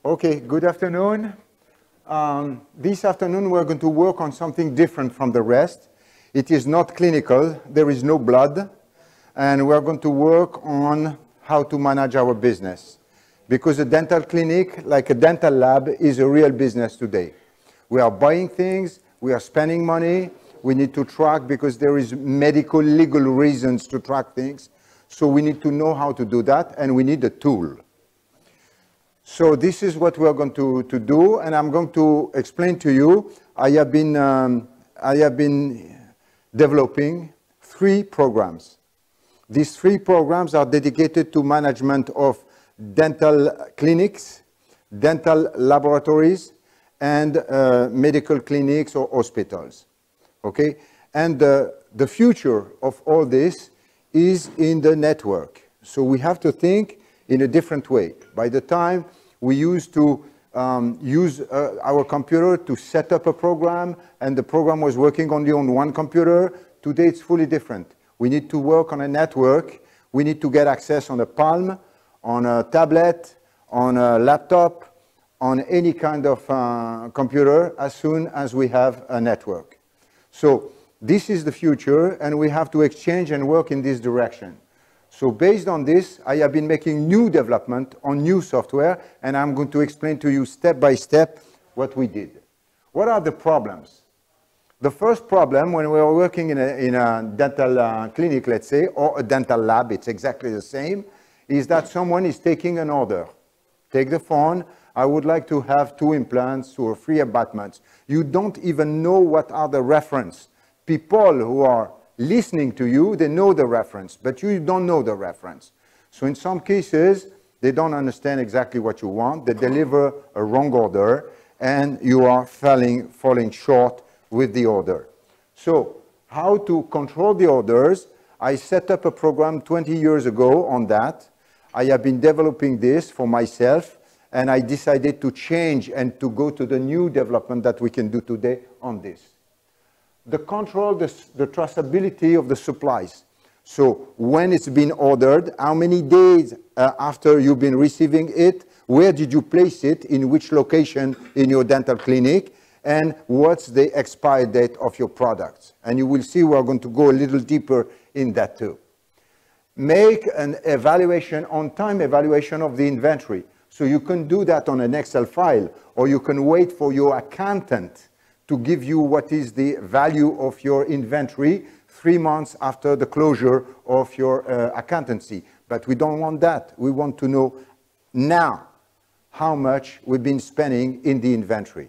Okay, good afternoon. This afternoon we're going to work on something different from the rest. It is not clinical, there is no blood, and we're going to work on how to manage our business. Because a dental clinic, like a dental lab, is a real business today. We are buying things, we are spending money, we need to track because there is medical, legal reasons to track things. So we need to know how to do that, and we need a tool. So this is what we're going to do, and I'm going to explain to you. I have been developing 3 programs. These 3 programs are dedicated to management of dental clinics, dental laboratories, and medical clinics or hospitals. Okay? And the future of all this is in the network. So we have to think in a different way. By the time we used to use our computer to set up a program, and the program was working only on one computer, today it's fully different. We need to work on a network. We need to get access on a palm, on a tablet, on a laptop, on any kind of computer as soon as we have a network. So this is the future, and we have to exchange and work in this direction. So based on this, I have been making new development on new software, and I'm going to explain to you step by step what we did. What are the problems? The first problem, when we are working in a dental clinic, let's say, or a dental lab, it's exactly the same, is that someone is taking an order. Take the phone, I would like to have 2 implants or 3 abutments. You don't even know what are the reference. People who are listening to you, they know the reference, but you don't know the reference. So in some cases, they don't understand exactly what you want. They deliver a wrong order, and you are falling short with the order. So how to control the orders? I set up a program 20 years ago on that. I have been developing this for myself, and I decided to change and to go to the new development that we can do today on this. The control, the traceability of the supplies. So when it's been ordered, how many days after you've been receiving it, where did you place it, in which location in your dental clinic, and what's the expiry date of your products. And you will see we're going to go a little deeper in that too. Make an evaluation, on-time evaluation of the inventory. So you can do that on an Excel file, or you can wait for your accountant to give you what is the value of your inventory 3 months after the closure of your accountancy. But we don't want that. We want to know now how much we've been spending in the inventory.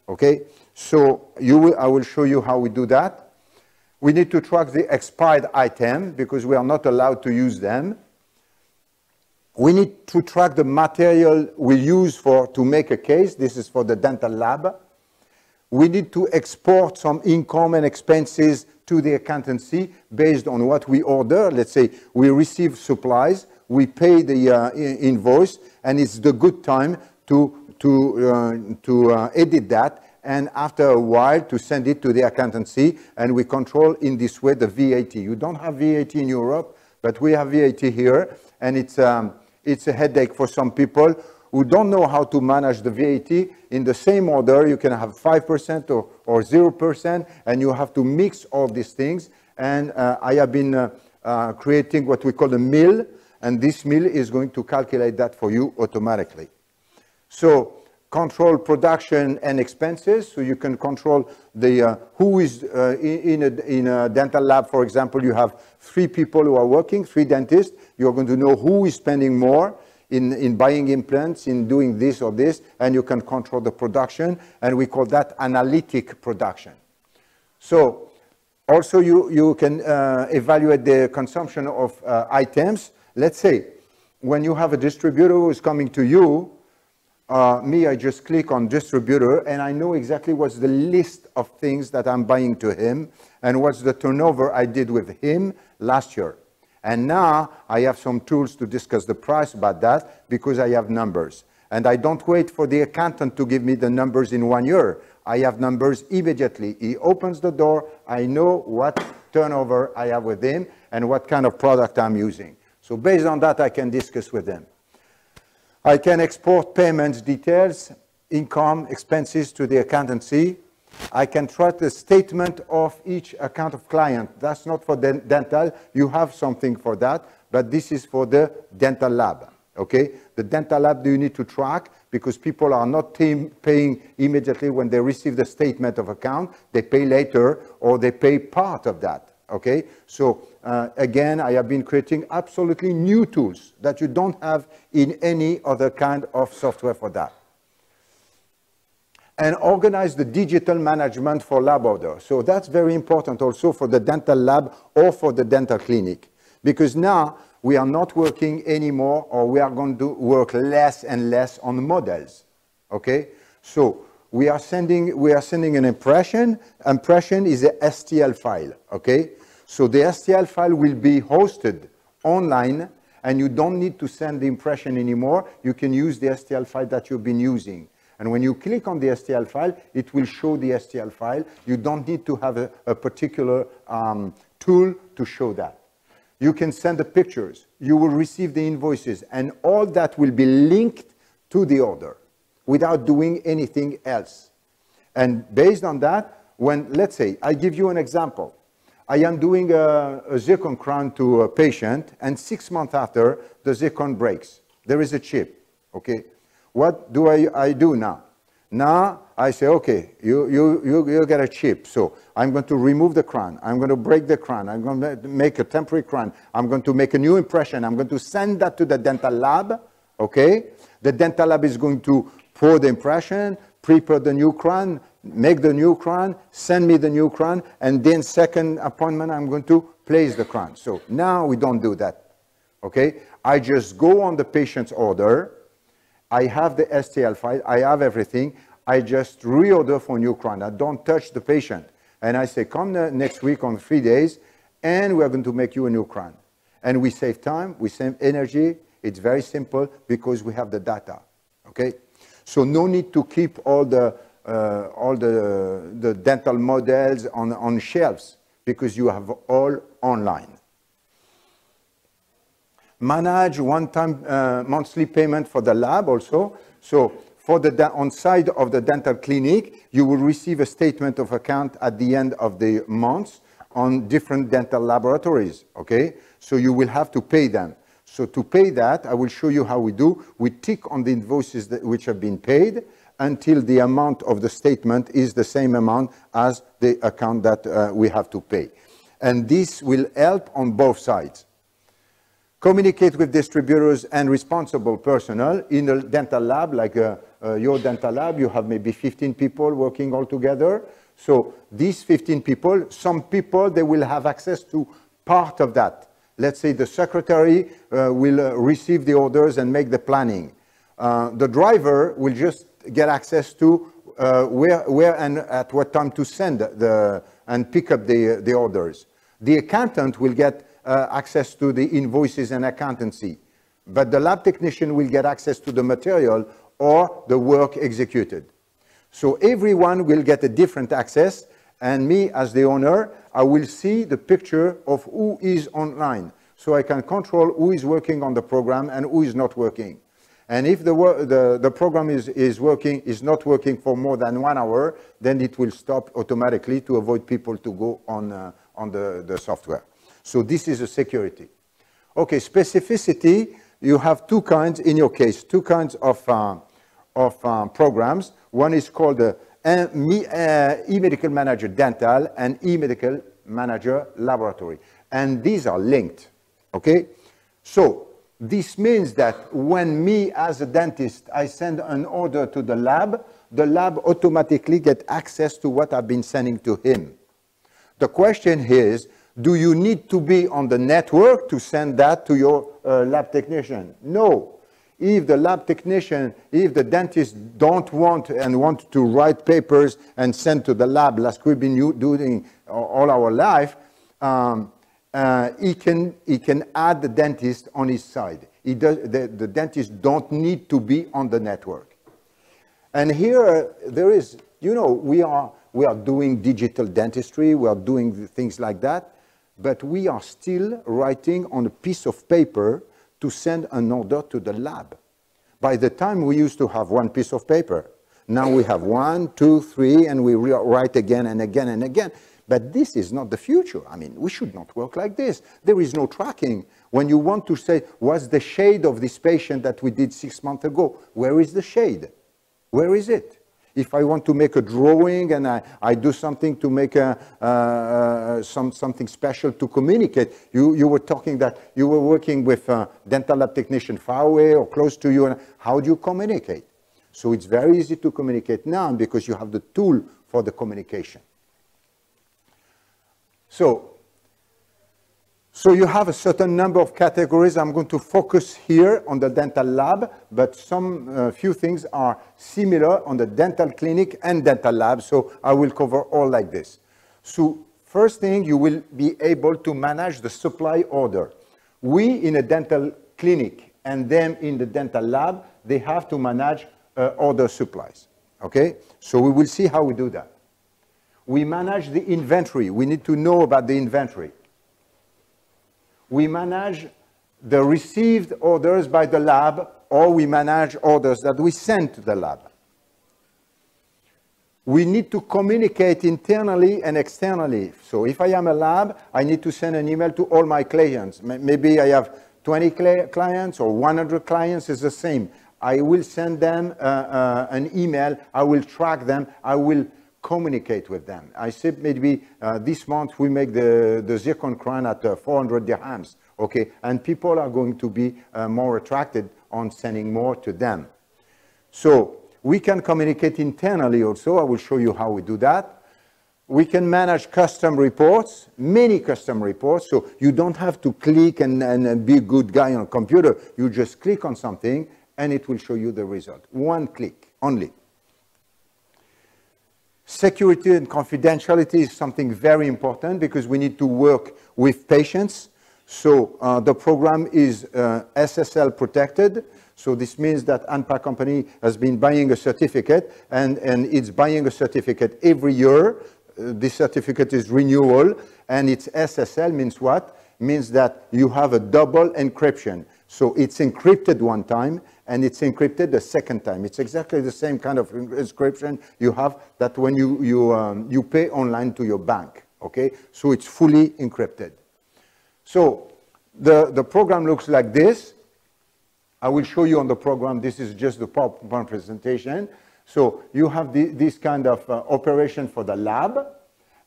Okay? So I will show you how we do that. We need to track the expired item because we are not allowed to use them. We need to track the material we use to make a case. This is for the dental lab. We need to export some income and expenses to the accountancy based on what we order. Let's say we receive supplies, we pay the invoice, and it's the good time to edit that, and after a while to send it to the accountancy, and we control in this way the VAT. You don't have VAT in Europe, but we have VAT here, and it's a headache for some people who don't know how to manage the VAT. In the same order, you can have 5% or 0%, and you have to mix all these things. And I have been creating what we call a mill, and this mill is going to calculate that for you automatically. So control production and expenses, so you can control the who is in a dental lab, for example. You have 3 people who are working, 3 dentists. You're going to know who is spending more in buying implants, in doing this or this, and you can control the production, and we call that analytic production. So also you can evaluate the consumption of items. Let's say when you have a distributor who is coming to you, I just click on distributor, and I know exactly what's the list of things that I'm buying to him, and what's the turnover I did with him last year. And now I have some tools to discuss the price about that because I have numbers. And I don't wait for the accountant to give me the numbers in 1 year. I have numbers immediately. He opens the door, I know what turnover I have with him and what kind of product I'm using. So based on that, I can discuss with them. I can export payments details, income, expenses to the accountancy. I can track the statement of each account of client. That's not for dental. You have something for that, but this is for the dental lab, okay? The dental lab you need to track because people are not paying immediately when they receive the statement of account. They pay later or they pay part of that, okay? So again, I have been creating absolutely new tools that you don't have in any other kind of software for that. And organize the digital management for lab order. So that's very important also for the dental lab or for the dental clinic. Because now we are not working anymore, or we are going to work less and less on models, okay? So we are sending an impression. Impression is a STL file, okay? So the STL file will be hosted online, and you don't need to send the impression anymore. You can use the STL file that you've been using. And when you click on the STL file, it will show the STL file. You don't need to have a particular tool to show that. You can send the pictures. You will receive the invoices. And all that will be linked to the order without doing anything else. And based on that, when, let's say, I give you an example. I am doing a zircon crown to a patient, and 6 months after, the zircon breaks. There is a chip, okay? What do I do now? Now I say, okay, you get a chip. So I'm going to remove the crown. I'm going to break the crown. I'm going to make a temporary crown. I'm going to make a new impression. I'm going to send that to the dental lab, okay? The dental lab is going to pour the impression, prepare the new crown, make the new crown, send me the new crown, and then second appointment, I'm going to place the crown. So now we don't do that, okay? I just go on the patient's order. I have the STL file, I have everything, I just reorder for new crown. I don't touch the patient. And I say, come next week on 3 days, and we're going to make you a new crown. And we save time, we save energy, it's very simple because we have the data, okay? So no need to keep all the dental models on shelves because you have all online. Manage one-time monthly payment for the lab also. So for the on side of the dental clinic, you will receive a statement of account at the end of the month on different dental laboratories, okay? So you will have to pay them. So to pay that, I will show you how we do. We tick on the invoices which have been paid until the amount of the statement is the same amount as the account that we have to pay. And this will help on both sides. Communicate with distributors and responsible personnel in a dental lab, like your dental lab. You have maybe 15 people working all together. So these 15 people, some people, they will have access to part of that. Let's say the secretary will receive the orders and make the planning. The driver will just get access to where and at what time to send and pick up the orders. The accountant will get access to the invoices and accountancy, but the lab technician will get access to the material or the work executed. So everyone will get a different access, and me as the owner, I will see the picture of who is online, so I can control who is working on the program and who is not working. And if the program is not working for more than 1 hour, then it will stop automatically to avoid people to go on the software. So this is a security. Okay, specificity, you have two kinds in your case, two kinds of programs. One is called E-MedicalManager Dental and E-MedicalManager Laboratory. And these are linked, okay? So this means that when me as a dentist, I send an order to the lab automatically gets access to what I've been sending to him. The question is, do you need to be on the network to send that to your lab technician? No. If the lab technician, if the dentist don't want to write papers and send to the lab, like we've been doing all our life, he can add the dentist on his side. The dentist don't need to be on the network. And here there is, you know, we are doing digital dentistry, we are doing things like that, but we are still writing on a piece of paper to send an order to the lab. By the time we used to have one piece of paper, now we have 1, 2, 3, and we write again and again and again. But this is not the future. I mean, we should not work like this. There is no tracking. When you want to say, what's the shade of this patient that we did 6 months ago? Where is the shade? Where is it? If I want to make a drawing and I do something to make something special to communicate, you were talking that you were working with a dental lab technician far away or close to you, and how do you communicate? So it's very easy to communicate now because you have the tool for the communication. So you have a certain number of categories. I'm going to focus here on the dental lab, but some few things are similar on the dental clinic and dental lab, so I will cover all like this. So first thing, you will be able to manage the supply order. We in a dental clinic and them in the dental lab, they have to manage order supplies, okay? So we will see how we do that. We manage the inventory. We need to know about the inventory. We manage the received orders by the lab, or we manage orders that we send to the lab. We need to communicate internally and externally. So if I am a lab, I need to send an email to all my clients. Maybe I have 20 clients or 100 clients, is the same. I will send them an email, I will track them, I will communicate with them. I said maybe this month we make the zircon crown at 400 dirhams, okay? And people are going to be more attracted on sending more to them. So we can communicate internally also. I will show you how we do that. We can manage custom reports, many custom reports, so you don't have to click and be a good guy on a computer. You just click on something and it will show you the result. One click only. Security and confidentiality is something very important because we need to work with patients. So the program is SSL protected. So this means that ANPA company has been buying a certificate and it's buying a certificate every year. This certificate is renewal and it's SSL means what? Means that you have a double encryption. So it's encrypted one time and it's encrypted the second time. It's exactly the same kind of encryption you have that when you pay online to your bank, okay? So it's fully encrypted. So the program looks like this. I will show you on the program. This is just the PowerPoint presentation. So you have this kind of operation for the lab.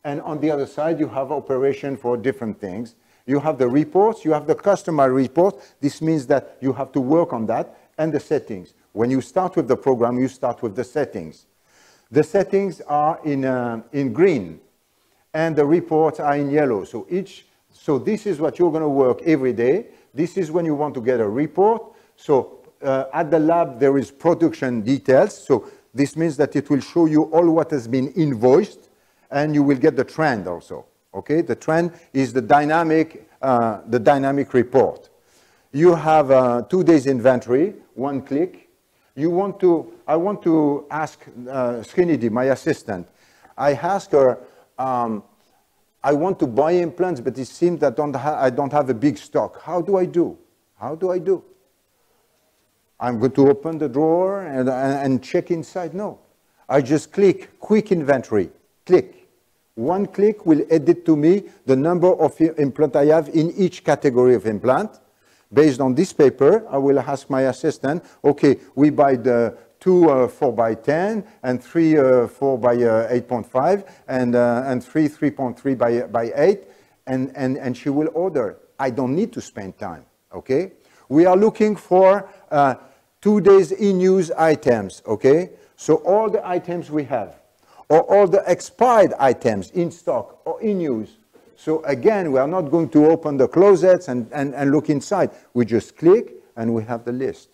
And on the other side, you have operation for different things. You have the reports, you have the customer report. This means that you have to work on that and the settings. When you start with the program, you start with the settings. The settings are in green and the reports are in yellow. So this is what you're going to work every day. This is when you want to get a report. So at the lab, there is production details. So this means that it will show you all what has been invoiced and you will get the trend also. Okay, the trend is the dynamic report. You have 2 days inventory, one click. I want to ask Srinidhi, my assistant. I asked her, I want to buy implants, but it seems that I don't have a big stock. How do I do? How do I do? I'm going to open the drawer and check inside. No, I just click quick inventory, click. One click will edit to me the number of implant I have in each category of implant. Based on this paper, I will ask my assistant, okay, we buy the 2 4x10 and 3 4x8.5 and 3 3.3 by 8, and she will order. I don't need to spend time, okay? We are looking for 2 days in use items, okay? So all the items we have, or all the expired items in stock or in use. So again, we are not going to open the closets and look inside. We just click and we have the list,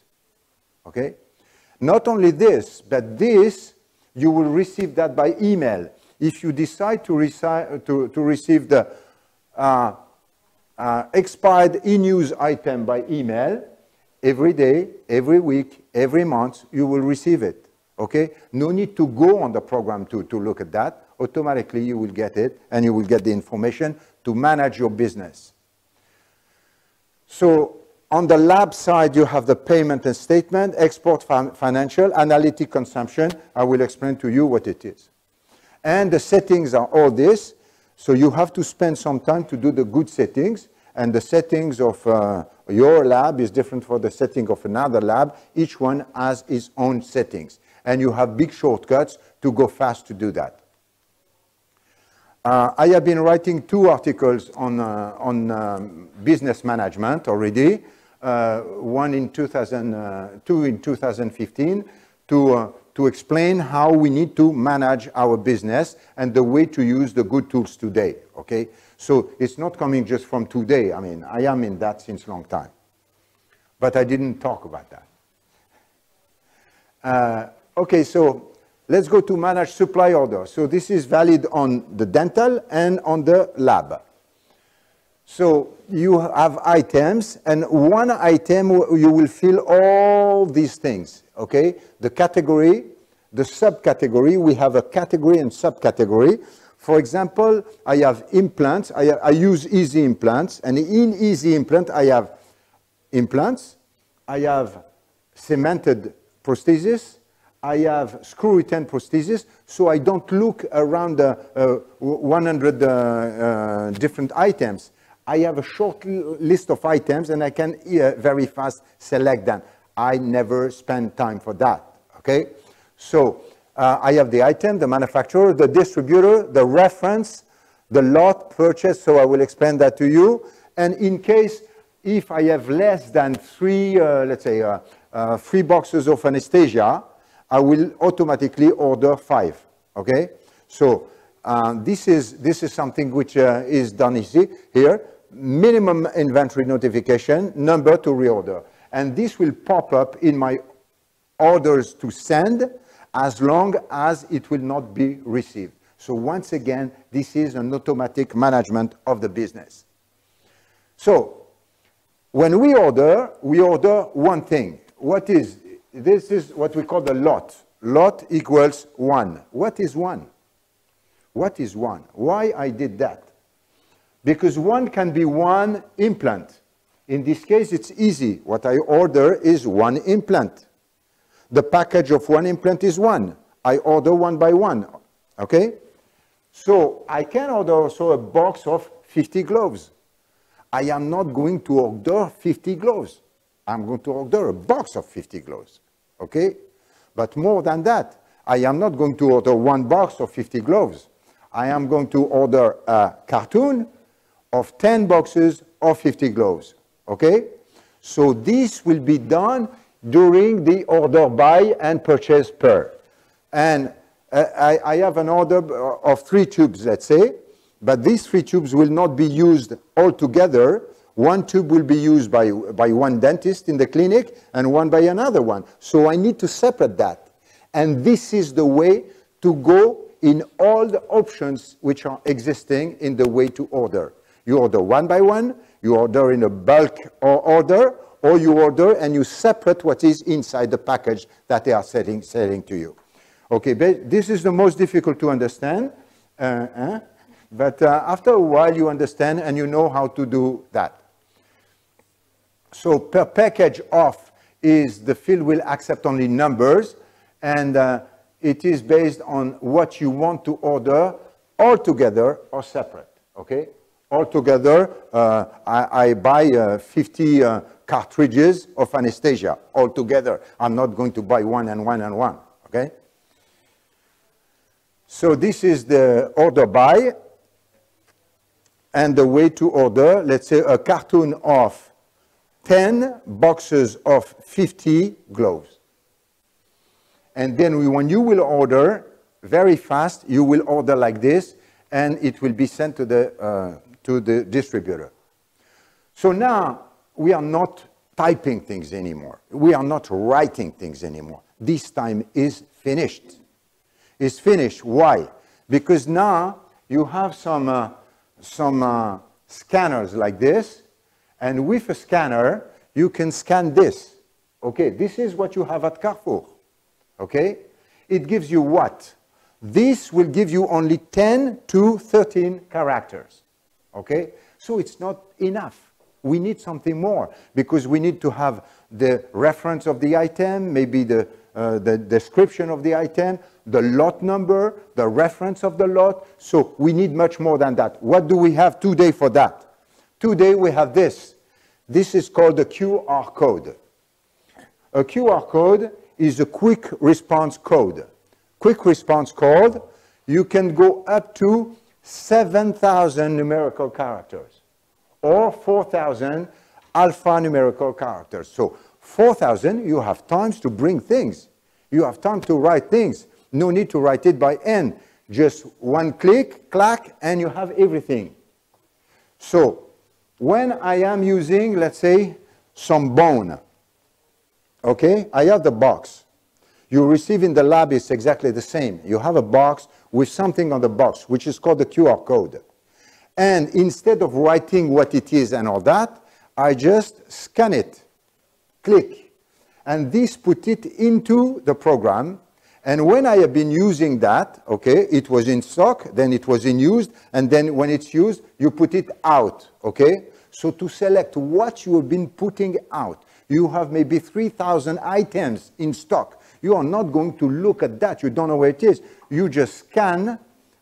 okay? Not only this, but this, you will receive that by email. If you decide to receive the expired in-use item by email, every day, every week, every month, you will receive it. Okay? No need to go on the program to look at that. Automatically, you will get it, and you will get the information to manage your business. So On the lab side, you have the payment and statement, export financial, analytic consumption. I will explain to you what it is. And the settings are all this. So you have to spend some time to do the good settings. And the settings of your lab is different from the setting of another lab. Each one has its own settings. And you have big shortcuts to go fast to do that. I have been writing 2 articles on business management already. One in 2 in 2015 to explain how we need to manage our business and the way to use the good tools today, okay? So it's not coming just from today. I mean, I am in that since a long time. But I didn't talk about that. Okay, so let's go to manage supply order. So this is valid on the dental and on the lab. So you have items, and one item you will fill all these things, okay? The category, the subcategory, we have a category and subcategory. For example, I have implants. I use easy implants, and in easy implant, I have implants, I have cemented prosthesis, I have screw return prosthesis, so I don't look around 100 different items. I have a short list of items, and I can very fast select them. I never spend time for that, okay? So I have the item, the manufacturer, the distributor, the reference, the lot purchase, so I will explain that to you. And in case, if I have less than 3, let's say, 3 boxes of anesthesia, I will automatically order 5, okay? So this is something which is done easy here. Minimum inventory notification, number to reorder. And this will pop up in my orders to send as long as it will not be received. So once again, this is an automatic management of the business. So when we order one thing. This is what we call the lot. Lot equals 1. What is 1? What is 1? Why I did that? Because 1 can be 1 implant. In this case, it's easy. What I order is 1 implant. The package of 1 implant is 1. I order 1 by 1, okay? So I can order also a box of 50 gloves. I am not going to order 50 gloves. I'm going to order a box of 50 gloves, okay? But more than that, I am not going to order 1 box of 50 gloves. I am going to order a cartoon of 10 boxes of 50 gloves, okay? So this will be done during the order buy and purchase per. And I have an order of 3 tubes, let's say, but these 3 tubes will not be used all together. 1 tube will be used by 1 dentist in the clinic and 1 by another one. So I need to separate that. And this is the way to go in all the options which are existing in the way to order. You order 1 by 1, you order in a bulk order, or you order and you separate what is inside the package that they are selling to you. Okay, but this is the most difficult to understand, but after a while you understand and you know how to do that. So per package off is the field will accept only numbers, and it is based on what you want to order all together or separate, okay? Altogether, I buy 50 cartridges of anesthesia altogether. I'm not going to buy 1 and 1 and 1, okay? So this is the order buy and the way to order, let's say a cartoon of 10 boxes of 50 gloves. And then when you will order very fast, you will order like this, and it will be sent to the distributor. So now we are not typing things anymore. We are not writing things anymore. This time is finished. It's finished. Why? Because now you have some scanners like this, and with a scanner you can scan this. Okay, this is what you have at Carrefour. Okay, it gives you what? This will give you only 10 to 13 characters. Okay, so it's not enough. we need something more because we need to have the reference of the item, maybe the description of the item, the lot number, the reference of the lot. So we need much more than that. What do we have today for that? Today we have this. This is called a QR code. A QR code is a quick response code. Quick response code, you can go up to 7,000 numerical characters or 4,000 alphanumerical characters. So 4,000, you have times to bring things. You have time to write things. No need to write it by hand. Just one click, clack, and you have everything. So when I am using, let's say, some bone, okay, I have the box. You receive in the lab is exactly the same. You have a box with something on the box, which is called the QR code. And instead of writing what it is and all that, I just scan it, click, and this put it into the program. And when I have been using that, okay, it was in stock, then it was in use, and then when it's used, you put it out, okay? So to select what you have been putting out, you have maybe 3,000 items in stock. You are not going to look at that. You don't know where it is. You just scan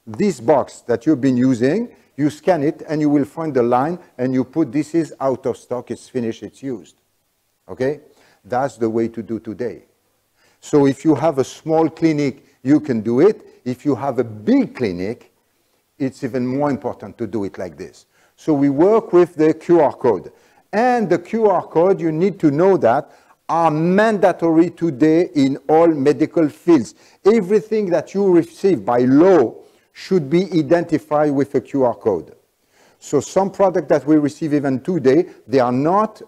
this box that you've been using, you scan it, and you will find the line, and you put this is out of stock, it's finished, it's used, okay? That's the way to do today. So if you have a small clinic, you can do it. If you have a big clinic, it's even more important to do it like this. So we work with the QR code. And the QR code, you need to know that, are mandatory today in all medical fields. Everything that you receive by law should be identified with a QR code. So some products that we receive even today, they are not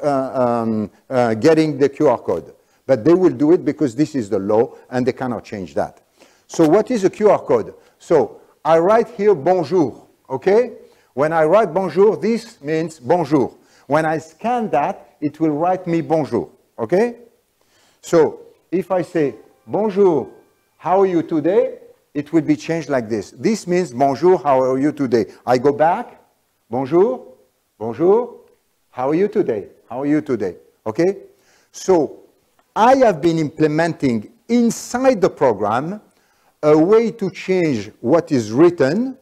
getting the QR code. But they will do it because this is the law and they cannot change that. So what is a QR code? So I write here bonjour, okay? When I write bonjour, this means bonjour. When I scan that, it will write me bonjour, okay? So if I say bonjour, how are you today? It will be changed like this. This means bonjour, how are you today? I go back, bonjour, bonjour, how are you today? How are you today? Okay? So I have been implementing inside the program a way to change what is written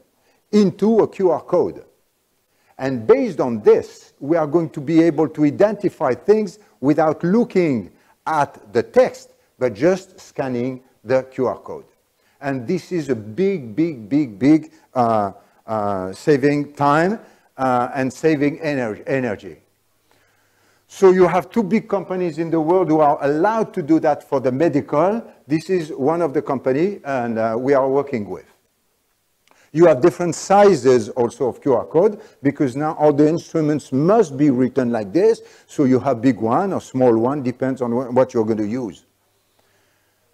into a QR code. And based on this, we are going to be able to identify things without looking at the text, but just scanning the QR code. And this is a big saving time and saving energy. So you have two big companies in the world who are allowed to do that for the medical. This is one of the companies, and we are working with. You have different sizes also of QR code, because now all the instruments must be written like this. So you have big one or small one, depends on what you're going to use.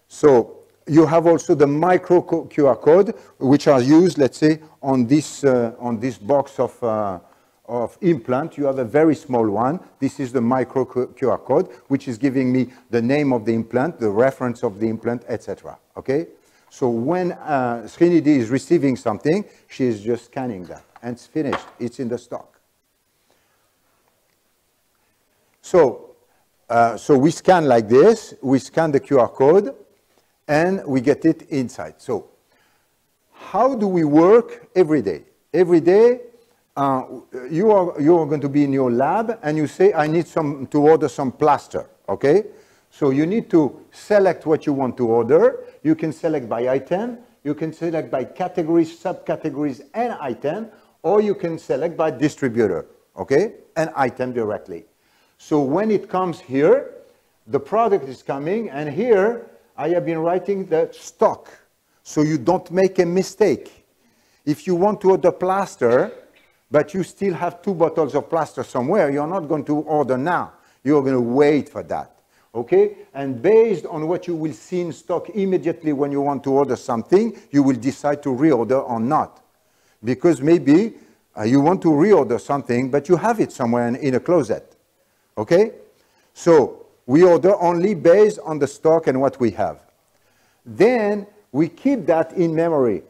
So you have also the Microcode Qr Code, which are used, let's say, on this box of implant. You have a very small one. This is the Microcode Qr Code, which is giving me the name of the implant, the reference of the implant, etc. Okay? So when Srinidhi is receiving something, she is just scanning that, and it's finished. It's in the stock. So we scan like this. We scan the QR code, and we get it inside. So how do we work every day? Every day, you are going to be in your lab, and you say, I need to order some plaster, okay? So you need to select what you want to order. You can select by item, you can select by categories, subcategories, and item, or you can select by distributor, okay? And item directly. So when it comes here, the product is coming, and here I have been writing the stock, so you don't make a mistake. If you want to order plaster, but you still have 2 bottles of plaster somewhere, you're not going to order now. You're going to wait for that. Okay? And based on what you will see in stock immediately when you want to order something, you will decide to reorder or not. Because maybe you want to reorder something, but you have it somewhere in a closet. Okay? So we order only based on the stock and what we have. Then we keep that in memory.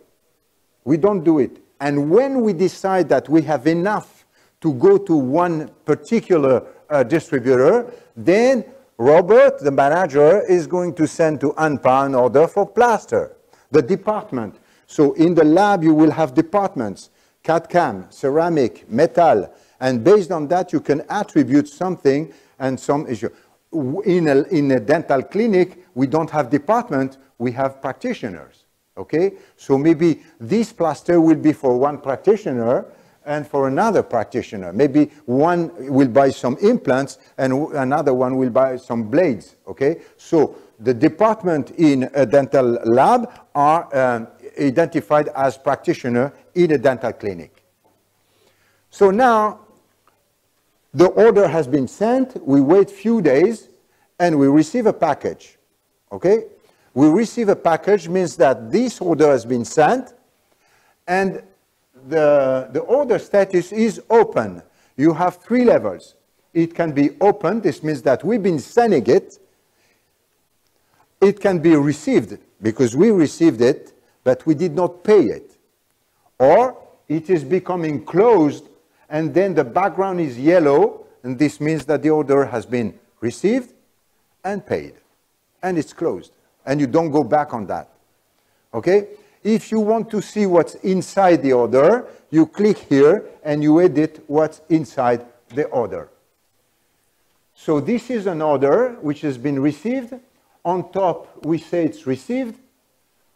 We don't do it. And when we decide that we have enough to go to one particular distributor, then Robert, the manager, is going to send to ANPA an order for plaster, the department. So in the lab, you will have departments, CAD/CAM, ceramic, metal, and based on that, you can attribute something and some issue. In a dental clinic, we don't have department, we have practitioners, okay? So maybe this plaster will be for one practitioner and for another practitioner. Maybe one will buy some implants and another one will buy some blades, okay? So the department in a dental lab are identified as practitioner in a dental clinic. So now, the order has been sent, we wait few days, and we receive a package, okay? We receive a package means that this order has been sent, and the order status is open. You have 3 levels. It can be open, this means that we've been sending it. It can be received, because we received it, but we did not pay it. Or it is becoming closed, and then the background is yellow, and this means that the order has been received and paid, and it's closed, and you don't go back on that, okay? If you want to see what's inside the order, you click here, and you edit what's inside the order. So this is an order which has been received. On top, we say it's received,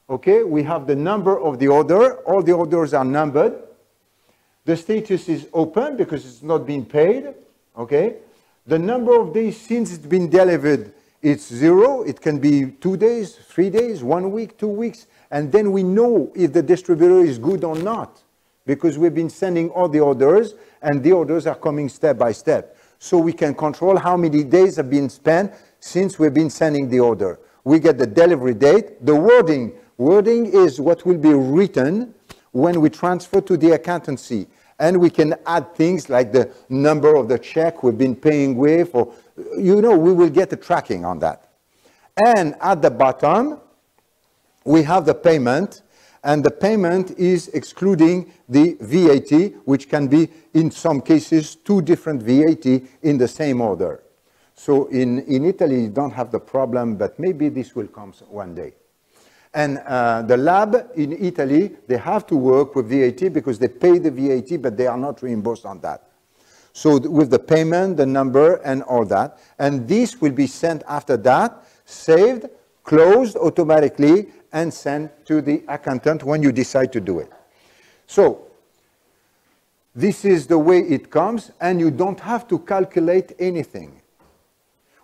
okay? We have the number of the order. All the orders are numbered. The status is open because it's not been paid, okay? The number of days since it's been delivered, it's 0. It can be 2 days, 3 days, 1 week, 2 weeks. And then we know if the distributor is good or not because we've been sending all the orders and the orders are coming step by step. So we can control how many days have been spent since we've been sending the order. We get the delivery date. The wording. Wording is what will be written when we transfer to the accountancy. And we can add things like the number of the check we've been paying with, or, you know, we will get a tracking on that. And at the bottom, we have the payment, and the payment is excluding the VAT, which can be, in some cases, 2 different VAT in the same order. So in Italy, you don't have the problem, but maybe this will come one day. And the lab in Italy, they have to work with VAT because they pay the VAT, but they are not reimbursed on that. So with the payment, the number, and all that. And this will be sent after that, saved, closed automatically, and sent to the accountant when you decide to do it. So this is the way it comes, and you don't have to calculate anything.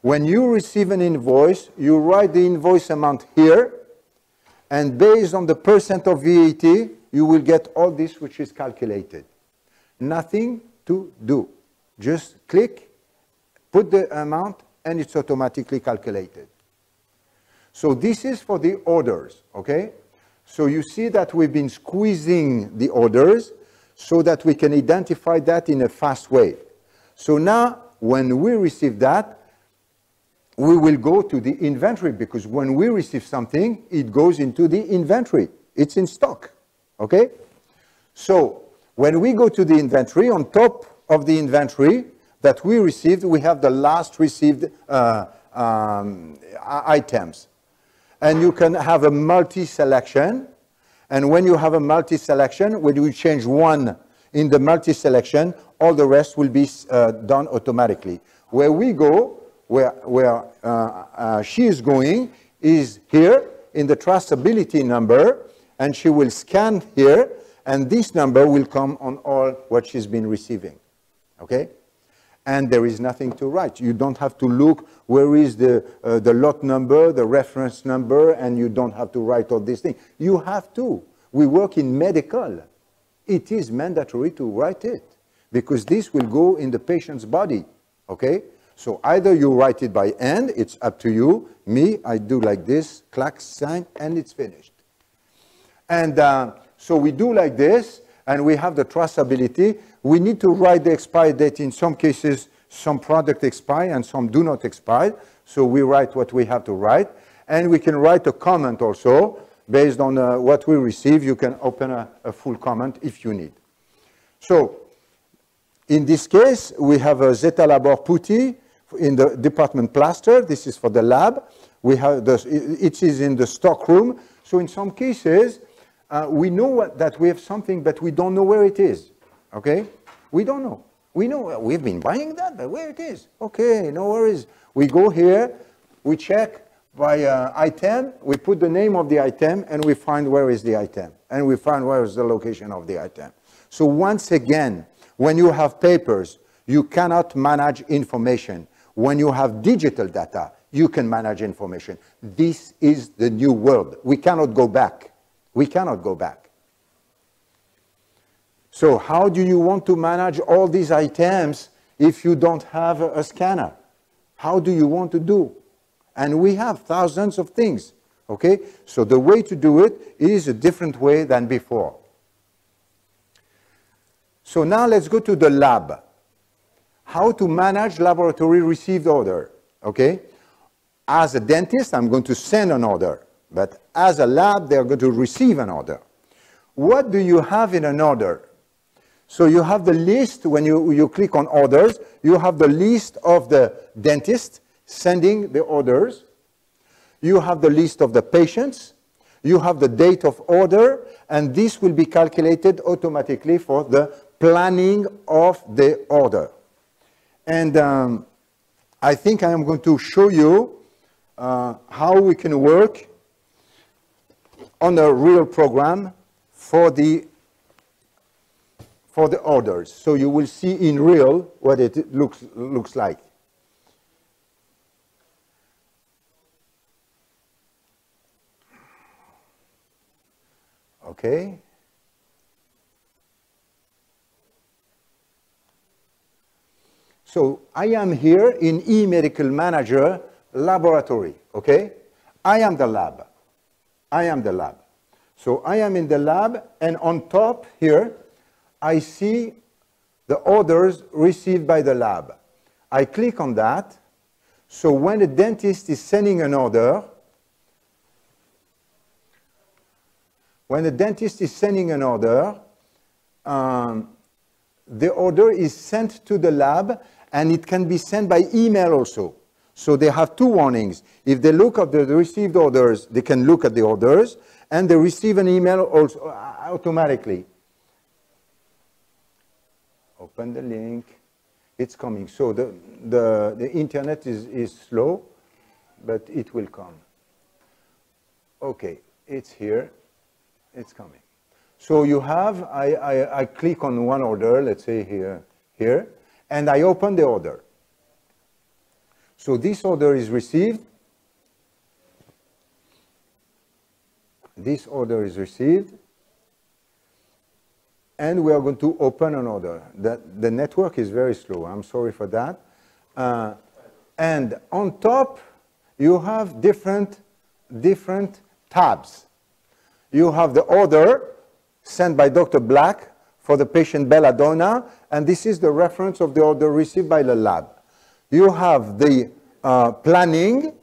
When you receive an invoice, you write the invoice amount here, and based on the percent of VAT, you will get all this which is calculated. Nothing to do. Just click, put the amount, and it's automatically calculated. So this is for the orders, okay? So you see that we've been squeezing the orders so that we can identify that in a fast way. So now, when we receive that, we will go to the inventory, because when we receive something, it goes into the inventory. It's in stock, okay? So when we go to the inventory, on top of the inventory that we received, we have the last received items. And you can have a multi-selection. And when you have a multi-selection, when you change one in the multi-selection, all the rest will be done automatically. Where we go, where she is going, is here in the traceability number, and she will scan here, and this number will come on all what she's been receiving, okay? And there is nothing to write. You don't have to look where is the lot number, the reference number, and you don't have to write all these things. You have to. We work in medical. It is mandatory to write it, because this will go in the patient's body, okay? So either you write it by hand, it's up to you. Me, I do like this, clack, sign, and it's finished. And so we do like this, and we have the traceability. We need to write the expiry date. In some cases, some product expire and some do not expire. So we write what we have to write. And we can write a comment also. Based on what we receive, you can open a full comment if you need. So In this case, we have a Zeta Labor Putty in the department plaster. This is for the lab. We have it is in the stock room. So in some cases, we know that we have something, but we don't know where it is. Okay? We don't know. We know we've been buying that, but where it is. Okay, no worries. We go here, we check by item, we put the name of the item, and we find where is the item. And we find where is the location of the item. So once again, when you have papers, you cannot manage information. When you have digital data, you can manage information. This is the new world. We cannot go back. We cannot go back. So how do you want to manage all these items if you don't have a scanner? How do you want to do? And we have thousands of things, okay? So the way to do it is a different way than before. So now let's go to the lab. How to manage laboratory received order, okay? As a dentist, I'm going to send an order, but as a lab, they're going to receive an order. What do you have in an order? So you have the list, when you click on orders, you have the list of the dentist sending the orders. You have the list of the patients. You have the date of order, and this will be calculated automatically for the planning of the order. And I think I am going to show you how we can work on a real program for the orders. So you will see in real what it looks like. Okay. So I am here in E-MedicalManager laboratory, okay? I am the lab. I am the lab. So I am in the lab, and on top here, I see the orders received by the lab. I click on that. So when a dentist is sending an order, the order is sent to the lab, and it can be sent by email also. So they have two warnings. If they look at the received orders, they can look at the orders, and they receive an email also automatically. Open the link. It's coming. So the internet is slow, but it will come. Okay, it's here. It's coming. So you have, I click on one order, let's say here, and I open the order. So this order is received. This order is received. And we are going to open an order. The network is very slow. I'm sorry for that. And on top, you have different tabs. You have the order sent by Dr. Black for the patient Belladonna, and this is the reference of the order received by the lab. You have the planning.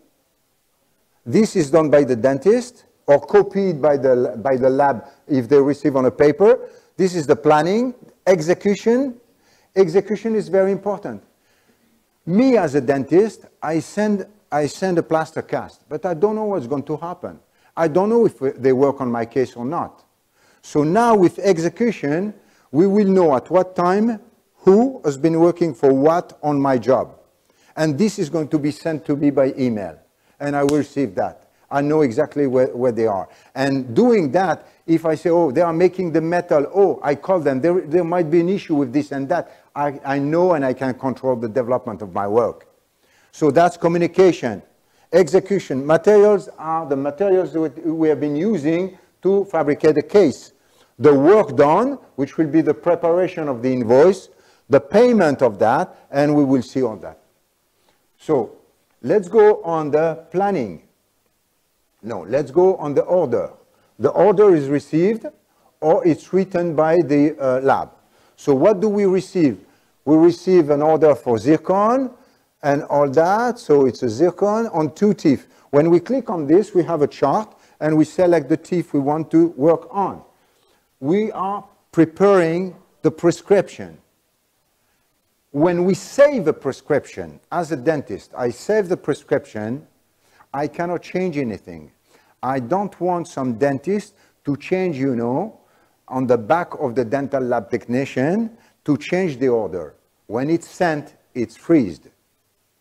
This is done by the dentist or copied by the lab if they receive on a paper. This is the planning. Execution. Execution is very important. Me as a dentist, I send a plaster cast, but I don't know what's going to happen. I don't know if they work on my case or not. So now with execution, we will know at what time, who has been working for what on my job. And this is going to be sent to me by email. And I will receive that. I know exactly where they are. And doing that, if I say, oh, they are making the metal, oh, I call them, there might be an issue with this and that. I know and I can control the development of my work. So that's communication. Execution. Materials are the materials that we have been using to fabricate a case. The work done, which will be the preparation of the invoice, the payment of that, and we will see all that. So let's go on the planning. No, let's go on the order. The order is received or it's written by the lab. So what do we receive? We receive an order for zircon and all that. So it's a zircon on 2 teeth. When we click on this, we have a chart and we select the teeth we want to work on. We are preparing the prescription. when we save a prescription, as a dentist, I save the prescription, I cannot change anything. I don't want some dentist to change, you know, on the back of the dental lab technician to change the order. When it's sent, it's freezed,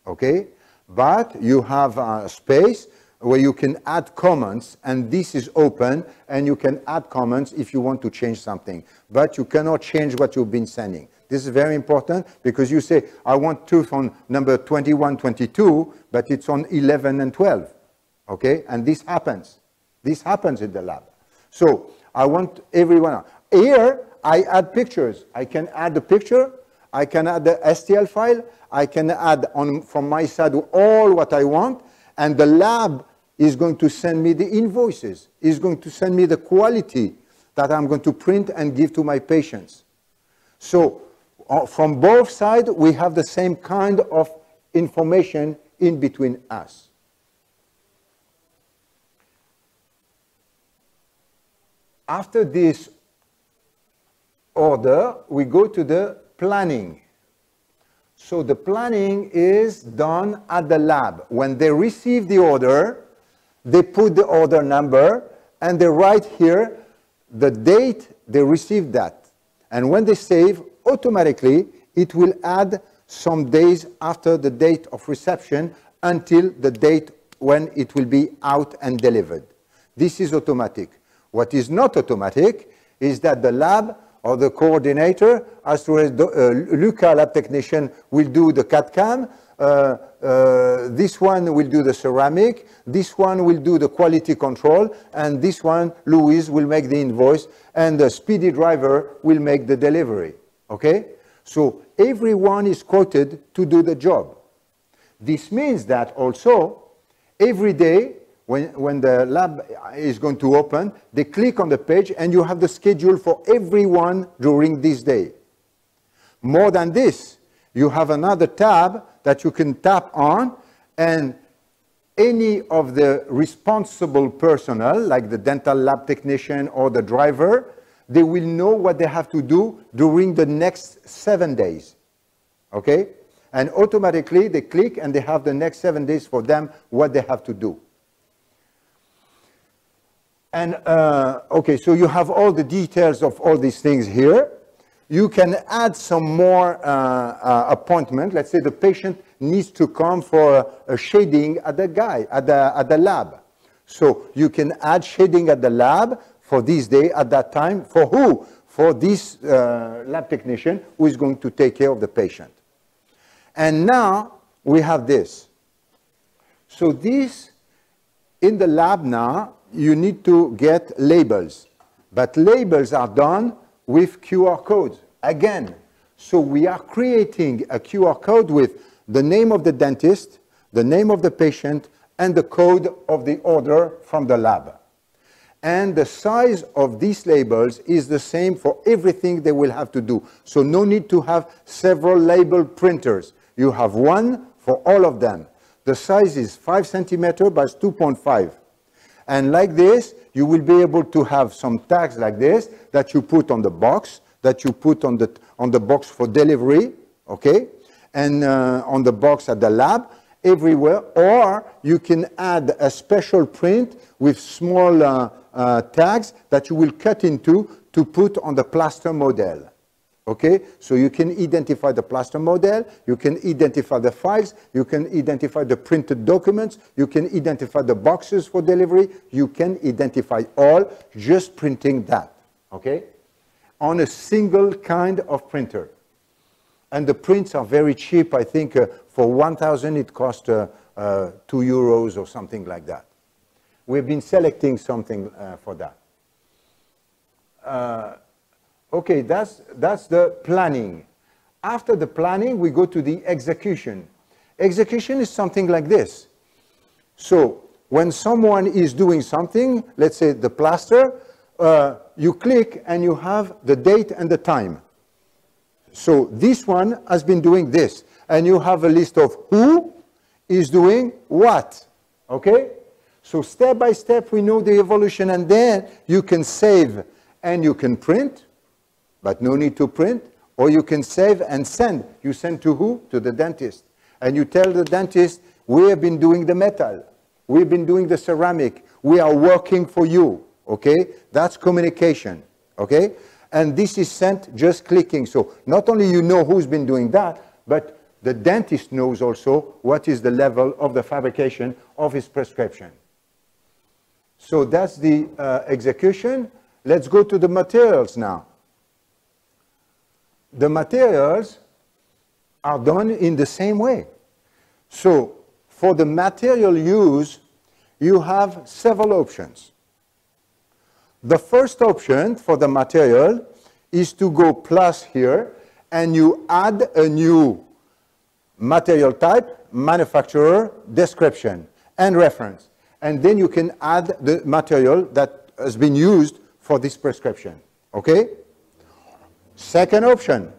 okay? But you have a space where you can add comments, and this is open, and you can add comments if you want to change something. But you cannot change what you've been sending. This is very important because you say, I want tooth on number 21, 22, but it's on 11 and 12, okay? And this happens. This happens in the lab. So I want everyone. Here, I add pictures. I can add the picture. I can add the STL file. I can add on from my side all what I want. And the lab is going to send me the invoices. Is going to send me the quality that I'm going to print and give to my patients. So from both sides, we have the same kind of information in between us. After this order, we go to the planning. So the planning is done at the lab. When they receive the order, they put the order number, and they write here the date they received that. And when they save, automatically, it will add some days after the date of reception until the date when it will be out and delivered. This is automatic. What is not automatic is that the lab or the coordinator, as well as Luca, lab technician, will do the CAD/CAM. This one will do the ceramic. This one will do the quality control. And this one, Louise, will make the invoice. And the speedy driver will make the delivery. Okay? So everyone is quoted to do the job. This means that also, every day, when the lab is going to open, they click on the page and you have the schedule for everyone during this day. More than this, you have another tab that you can tap on, and any of the responsible personnel, like the dental lab technician or the driver, they will know what they have to do during the next 7 days. Okay? And automatically they click and they have the next 7 days for them what they have to do. And, okay, so you have all the details of all these things here. You can add some more appointment. Let's say the patient needs to come for a shading at the lab. So you can add shading at the lab for this day at that time. For who? For this lab technician who is going to take care of the patient. And now we have this. So this, in the lab now, you need to get labels. But labels are done with QR codes, again. So we are creating a QR code with the name of the dentist, the name of the patient, and the code of the order from the lab. And the size of these labels is the same for everything they will have to do. So no need to have several label printers. You have one for all of them. The size is 5 centimeters by 2.5. And like this, you will be able to have some tags like this that you put on the box, that you put on the box for delivery, okay? And on the box at the lab, everywhere. Or you can add a special print with small tags that you will cut into to put on the plaster model. Okay, so you can identify the plaster model, you can identify the files, you can identify the printed documents, you can identify the boxes for delivery, you can identify all just printing that, okay, on a single kind of printer. And the prints are very cheap. I think for 1,000 it costs €2 or something like that. We've been selecting something for that. Okay, that's the planning. After the planning, we go to the execution. Execution is something like this. So when someone is doing something, let's say the plaster, you click and you have the date and the time. So this one has been doing this. And you have a list of who is doing what. Okay? So step by step, we know the evolution. And then you can save and you can print. But no need to print, or you can save and send. You send to who? To the dentist. And you tell the dentist, we have been doing the metal. We've been doing the ceramic. We are working for you, okay? That's communication, okay? And this is sent just clicking. So not only you know who's been doing that, but the dentist knows also what is the level of the fabrication of his prescription. So that's the execution. Let's go to the materials now. The materials are done in the same way. So for the material use, you have several options. The first option for the material is to go plus here, and you add a new material type, manufacturer, description, and reference. And then you can add the material that has been used for this prescription, okay? Second option.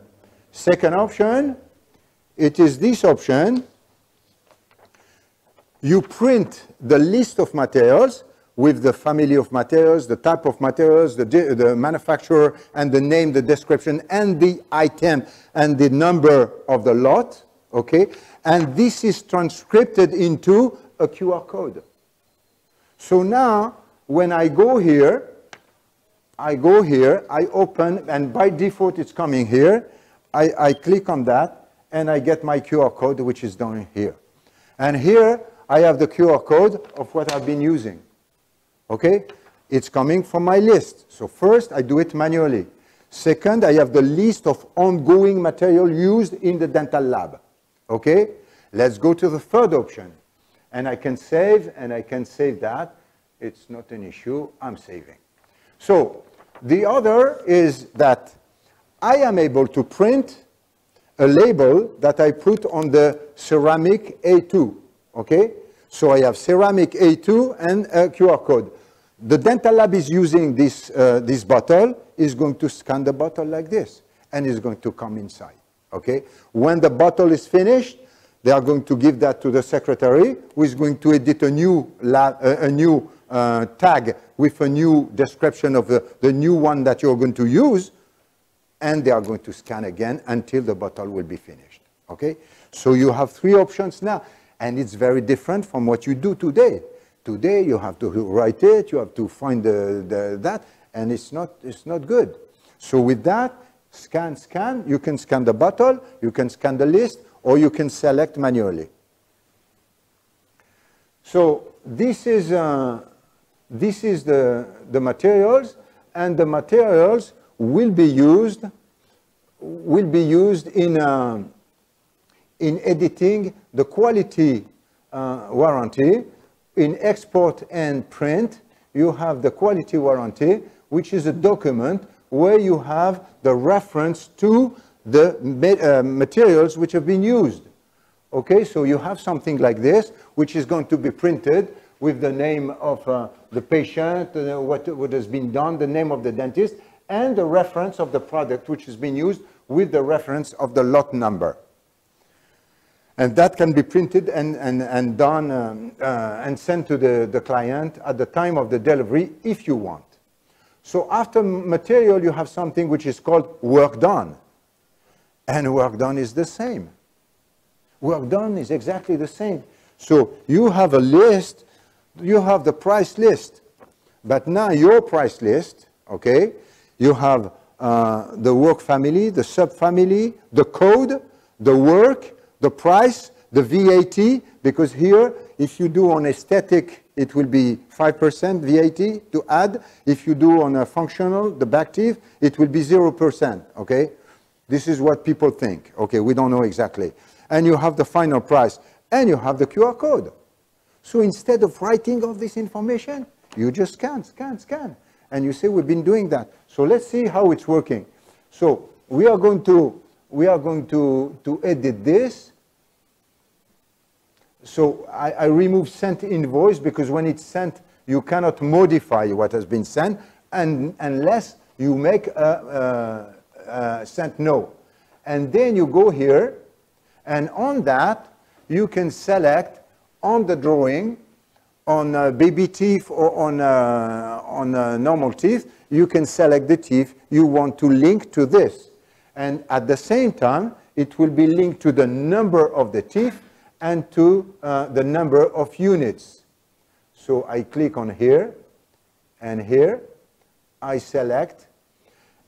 Second option, it is this option. You print the list of materials with the family of materials, the type of materials, the manufacturer, and the name, the description, and the item, and the number of the lot, okay? And this is transcribed into a QR code. So now, when I go here, I open, and by default it's coming here. I click on that, and I get my QR code, which is down here. And here, I have the QR code of what I've been using. Okay? It's coming from my list. So first, I do it manually. Second, I have the list of ongoing material used in the dental lab. Okay? Let's go to the third option. And I can save, and I can save that. It's not an issue. I'm saving. So the other is that I am able to print a label that I put on the ceramic A2. Okay? So I have ceramic A2 and a QR code. The dental lab is using this, this bottle, is going to scan the bottle like this, and is going to come inside, okay? When the bottle is finished, they are going to give that to the secretary, who is going to edit a new, tag with a new description of the new one that you're going to use, and they are going to scan again until the bottle will be finished, okay? So you have three options now. And it's very different from what you do today. Today, you have to write it, you have to find that, and it's not good. So with that, scan, you can scan the bottle, you can scan the list, or you can select manually. So this is the materials, and the materials will be used in editing the quality warranty. In export and print, you have the quality warranty, which is a document where you have the reference to the materials which have been used. Okay, so you have something like this, which is going to be printed with the name of the patient, what has been done, the name of the dentist, and the reference of the product which has been used with the reference of the lot number. And that can be printed and done and sent to the client at the time of the delivery if you want. So after material, you have something which is called work done. And work done is the same. Work done is exactly the same. So you have a list, you have the price list. But now your price list, okay, you have the work family, the subfamily, the code, the work, the price, the VAT, because here, if you do on aesthetic, it will be 5% VAT to add. If you do on a functional, the back teeth, it will be 0%, okay? This is what people think. Okay, we don't know exactly. And you have the final price, and you have the QR code. So instead of writing all this information, you just scan. And you say, we've been doing that. So let's see how it's working. So we are going to edit this. So I remove sent invoice, because when it's sent, you cannot modify what has been sent unless you make a sent no. And then you go here, and on that, you can select on the drawing, on baby teeth or on normal teeth, you can select the teeth you want to link to this. And at the same time, it will be linked to the number of the teeth and to the number of units. So I click on here, and here I select.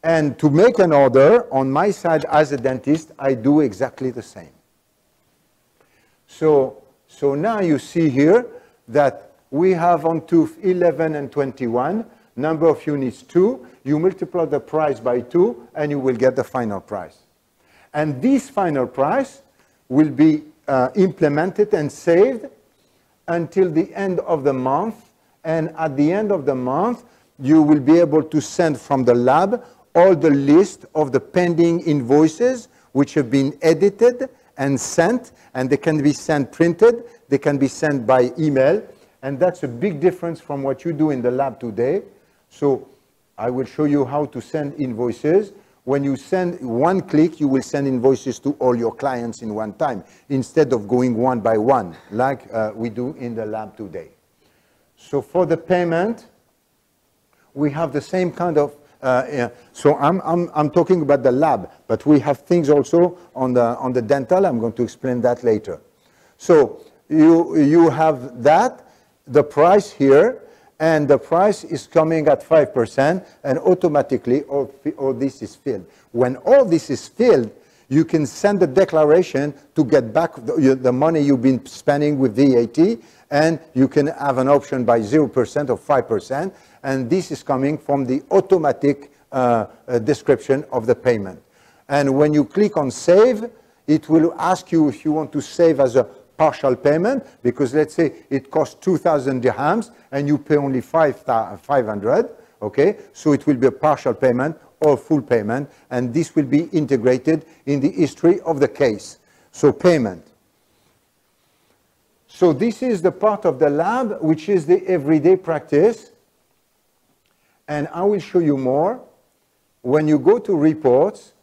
And to make an order on my side as a dentist, I do exactly the same. So now you see here that we have on tooth 11 and 21, number of units 2. You multiply the price by 2, and you will get the final price. And this final price will be implemented and saved until the end of the month. And at the end of the month, you will be able to send from the lab all the list of the pending invoices which have been edited and sent, and they can be sent printed, they can be sent by email, and that's a big difference from what you do in the lab today. So I will show you how to send invoices. When you send one click, you will send invoices to all your clients in one time, instead of going one by one, like we do in the lab today. So for the payment, we have the same kind of, so I'm talking about the lab, but we have things also on the dental. I'm going to explain that later. So you have that, the price here, and the price is coming at 5%, and automatically all this is filled. When all this is filled, you can send a declaration to get back the money you've been spending with VAT, and you can have an option by 0% or 5%, and this is coming from the automatic description of the payment. And when you click on Save, it will ask you if you want to save as a partial payment, because let's say it costs 2,000 dirhams and you pay only 500, okay? So it will be a partial payment or full payment, and this will be integrated in the history of the case. So payment. So this is the part of the lab, which is the everyday practice, and I will show you more. When you go to reports,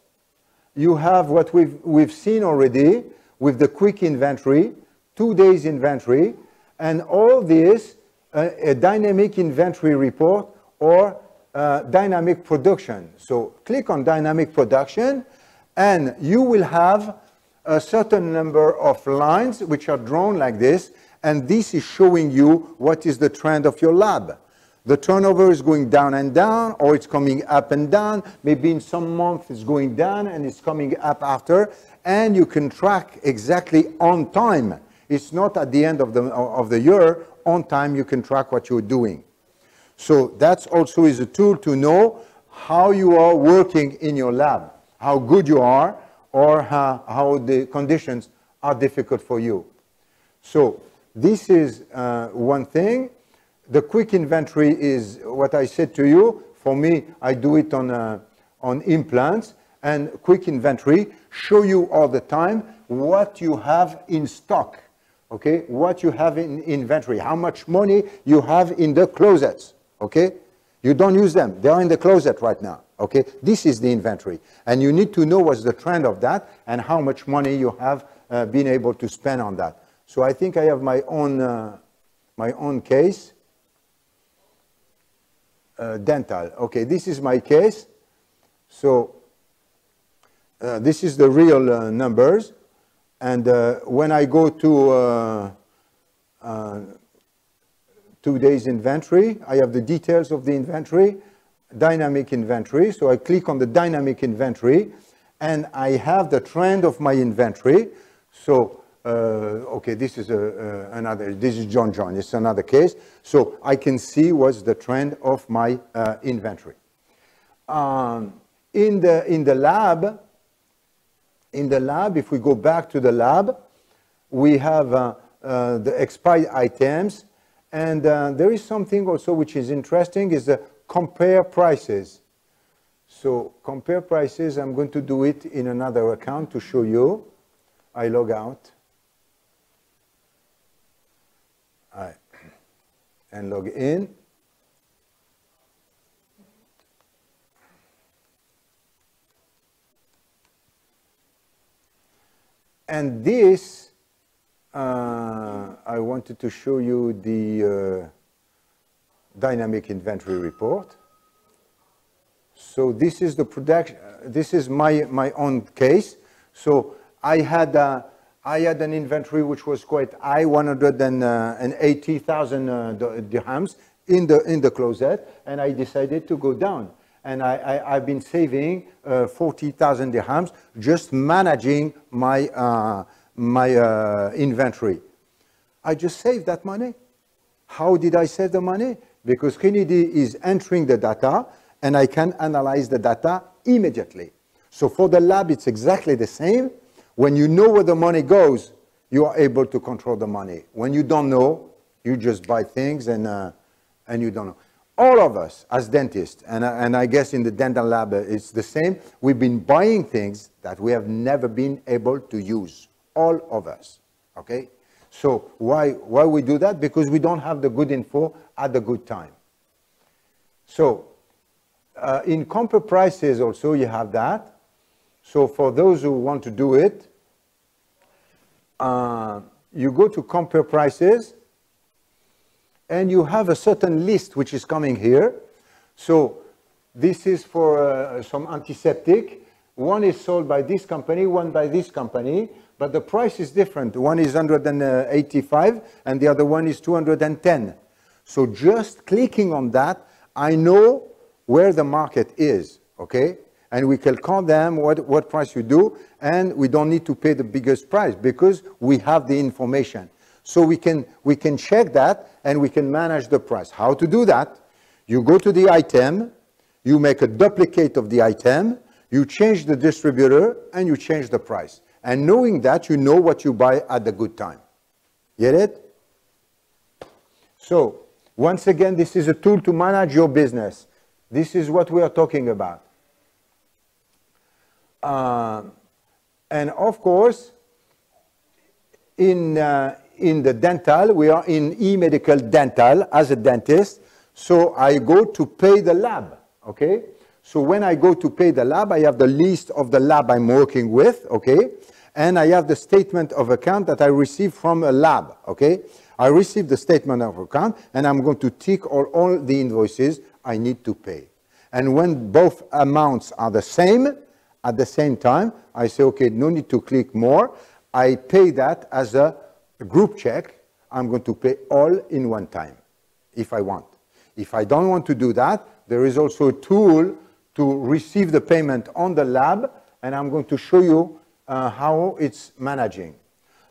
you have what we've seen already with the quick inventory, 2 days inventory, and all this, a dynamic inventory report or dynamic production. So click on dynamic production, and you will have a certain number of lines which are drawn like this, and this is showing you what is the trend of your lab. The turnover is going down and down, or it's coming up and down. Maybe in some months it's going down and it's coming up after, and you can track exactly on time. It's not at the end of the year. On time, you can track what you're doing. So that also is a tool to know how you are working in your lab, how good you are, or how the conditions are difficult for you. So this is one thing. The quick inventory is what I said to you. For me, I do it on implants, and quick inventory show you all the time what you have in stock. Okay, what you have in inventory, how much money you have in the closets, okay? You don't use them, they are in the closet right now, okay? This is the inventory, and you need to know what's the trend of that and how much money you have been able to spend on that. So I think I have my own case. Dental, okay, this is my case. So this is the real numbers. And when I go to 2 days inventory, I have the details of the inventory, dynamic inventory. So I click on the dynamic inventory, and I have the trend of my inventory. So, okay, this is this is John. It's another case. So I can see what's the trend of my inventory. In the lab, if we go back to the lab, we have the expired items, and there is something also which is interesting, is the compare prices. So compare prices, I'm going to do it in another account to show you. I log out and log in. And this, I wanted to show you the dynamic inventory report. So this is the production. This is my own case. So I had an inventory which was quite high, 180,000 dirhams in the closet, and I decided to go down. And I've been saving 40,000 dirhams just managing my inventory. I just saved that money. How did I save the money? Because Kennedy is entering the data, and I can analyze the data immediately. So for the lab, it's exactly the same. When you know where the money goes, you are able to control the money. When you don't know, you just buy things and you don't know. All of us as dentists, and I guess in the dental lab it's the same, we've been buying things that we have never been able to use. All of us, okay? So why we do that? Because we don't have the good info at the good time. So in compare prices also you have that. So for those who want to do it, you go to compare prices, and you have a certain list which is coming here. So this is for some antiseptic. One is sold by this company, one by this company, but the price is different. One is 185 and the other one is 210. So just clicking on that, I know where the market is, okay? And we can call them what price you do, and we don't need to pay the biggest price because we have the information. So we can check that and we can manage the price. How to do that? You go to the item, you make a duplicate of the item, you change the distributor, and you change the price. And knowing that, you know what you buy at the good time. Get it? So once again, this is a tool to manage your business. This is what we are talking about. And of course, in the dental, we are in E-Medical Dental as a dentist. So I go to pay the lab, okay? So when I go to pay the lab, I have the list of the lab I'm working with, okay? And I have the statement of account that I received from a lab, okay? I received the statement of account, and I'm going to tick all the invoices I need to pay. And when both amounts are the same, at the same time, I say, okay, no need to click more. I pay that as a group check. I'm going to pay all in one time, if I want. If I don't want to do that, there is also a tool to receive the payment on the lab, and I'm going to show you how it's managing.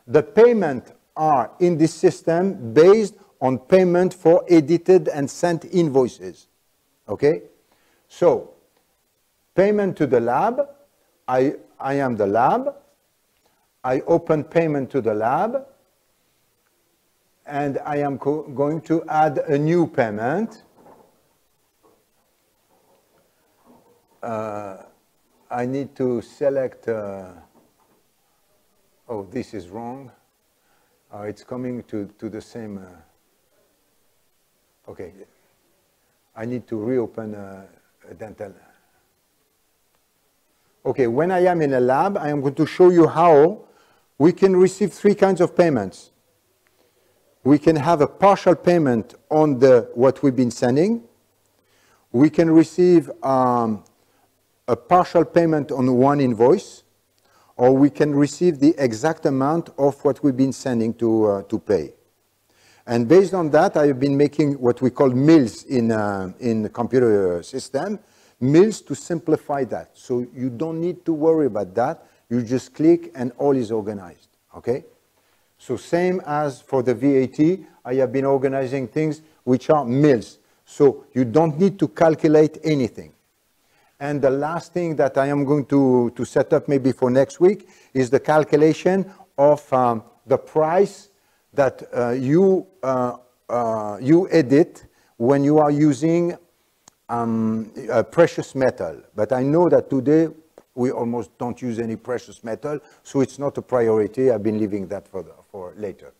The payment are in this system based on payment for edited and sent invoices, okay? So, payment to the lab, I am the lab, I open payment to the lab, and I am going to add a new payment. I need to select, oh, this is wrong. It's coming to the same, okay. I need to reopen a dental. Okay, when I am in a lab, I am going to show you how we can receive three kinds of payments. We can have a partial payment on what we've been sending. We can receive a partial payment on one invoice, or we can receive the exact amount of what we've been sending to pay. And based on that, I have been making what we call mills in the computer system, mills to simplify that. So you don't need to worry about that. You just click and all is organized, okay? So same as for the VAT, I have been organizing things which are mills. So you don't need to calculate anything. And the last thing that I am going to set up maybe for next week is the calculation of the price that you edit when you are using a precious metal. But I know that today we almost don't use any precious metal, so it's not a priority. I've been leaving that for later.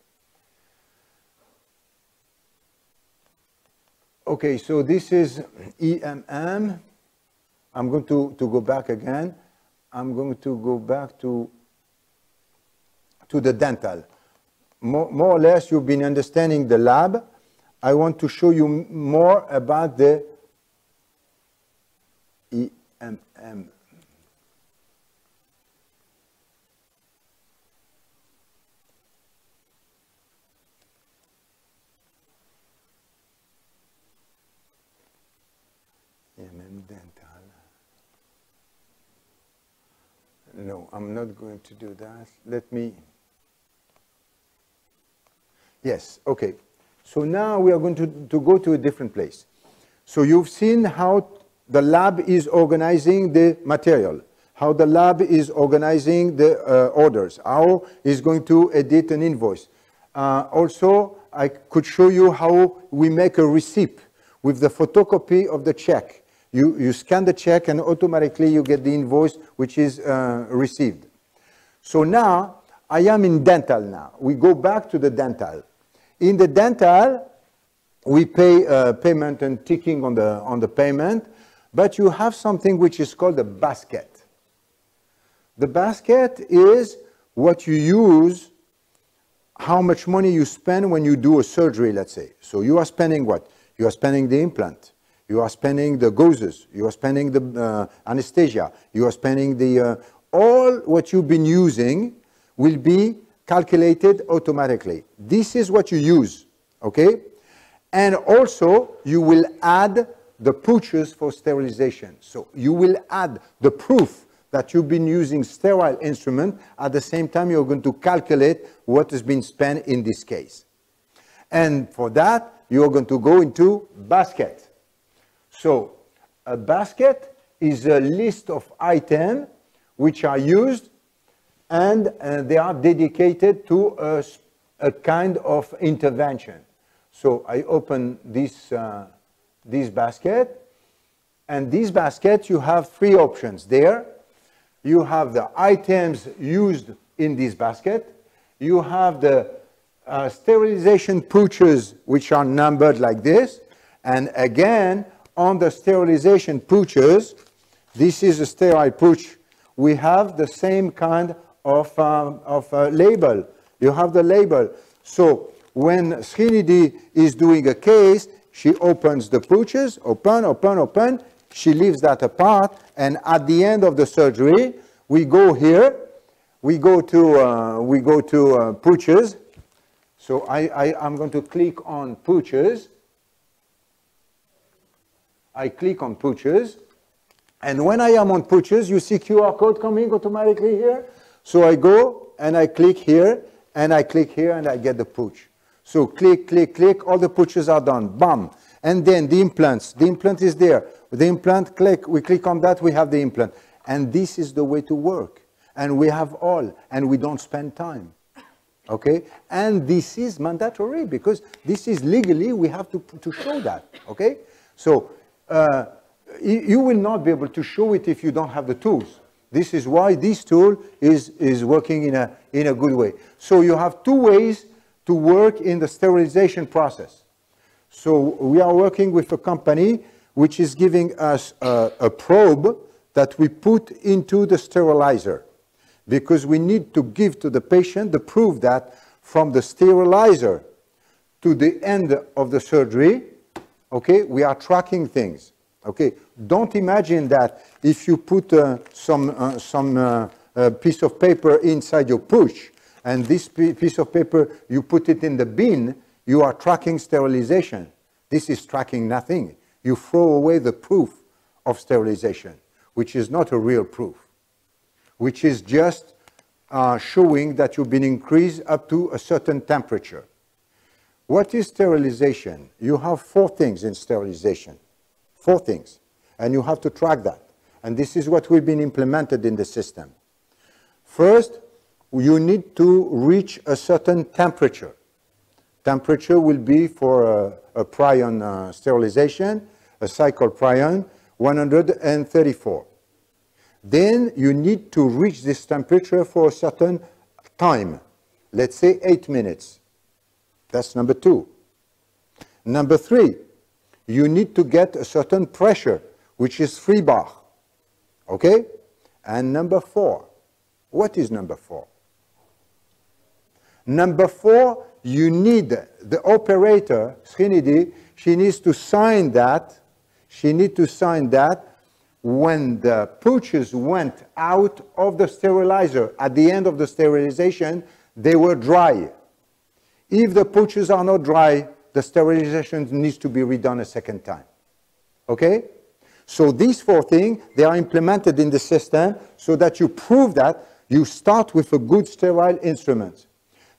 Okay, so this is EMM. I'm going to go back again. I'm going to go back to the dental. More or less, you've been understanding the lab. I want to show you more about the Dental. No, I'm not going to do that. Let me. Yes, okay. So now we are going to go to a different place. So you've seen how the lab is organizing the material, how the lab is organizing the orders, how it's going to edit an invoice. Also, I could show you how we make a receipt with the photocopy of the check. You scan the check and automatically you get the invoice which is received. So now, I am in dental now. We go back to the dental. In the dental, we pay payment and ticking on the payment, but you have something which is called a basket. The basket is what you use, how much money you spend when you do a surgery, let's say. So you are spending what? You are spending the implant. You are spending the gauzes. You are spending the anesthesia. You are spending the... all what you've been using will be calculated automatically. This is what you use, okay? And also, you will add the pouches for sterilization. So you will add the proof that you've been using sterile instrument. At the same time, you're going to calculate what has been spent in this case. And for that, you're going to go into basket. So a basket is a list of items which are used and they are dedicated to a kind of intervention. So I open this basket, and this basket you have three options there. You have the items used in this basket. You have the sterilization pouches which are numbered like this, and again on the sterilization pouches, this is a sterile pouch, we have the same kind of label. You have the label. So when Srinidhi is doing a case, she opens the pouches, open, open, open, she leaves that apart, and at the end of the surgery, we go here, we go to pouches. So I'm going to click on pouches. I click on pouches, and when I am on pouches, you see QR code coming automatically here. So I go and I click here, and I click here, and I get the pouch. So click, click, click, all the pouches are done, bam. And then the implants, the implant is there. The implant, click, we click on that, we have the implant. And this is the way to work. And we have all, and we don't spend time. Okay? And this is mandatory, because this is legally, we have to show that. Okay? So, you will not be able to show it if you don't have the tools. This is why this tool is working in a good way. So you have two ways to work in the sterilization process. So we are working with a company which is giving us a probe that we put into the sterilizer, because we need to give to the patient the proof that from the sterilizer to the end of the surgery, okay, we are tracking things. Okay, don't imagine that if you put some piece of paper inside your pouch, and this piece of paper, you put it in the bin, you are tracking sterilization. This is tracking nothing. You throw away the proof of sterilization, which is not a real proof, which is just showing that you've been increased up to a certain temperature. What is sterilization? You have four things in sterilization. Four things. And you have to track that. And this is what will be implemented in the system. First, you need to reach a certain temperature. Temperature will be for a prion sterilization, a cycle prion, 134. Then you need to reach this temperature for a certain time. Let's say 8 minutes. That's number two. Number three, you need to get a certain pressure, which is 3 bar. Okay? And number four, what is number four? Number four, you need the operator, Srinidhi, she needs to sign that. She needs to sign that when the pouches went out of the sterilizer at the end of the sterilization, they were dry. If the pouches are not dry, the sterilization needs to be redone a second time. Okay? So these 4 things, they are implemented in the system so that you prove that you start with a good sterile instrument.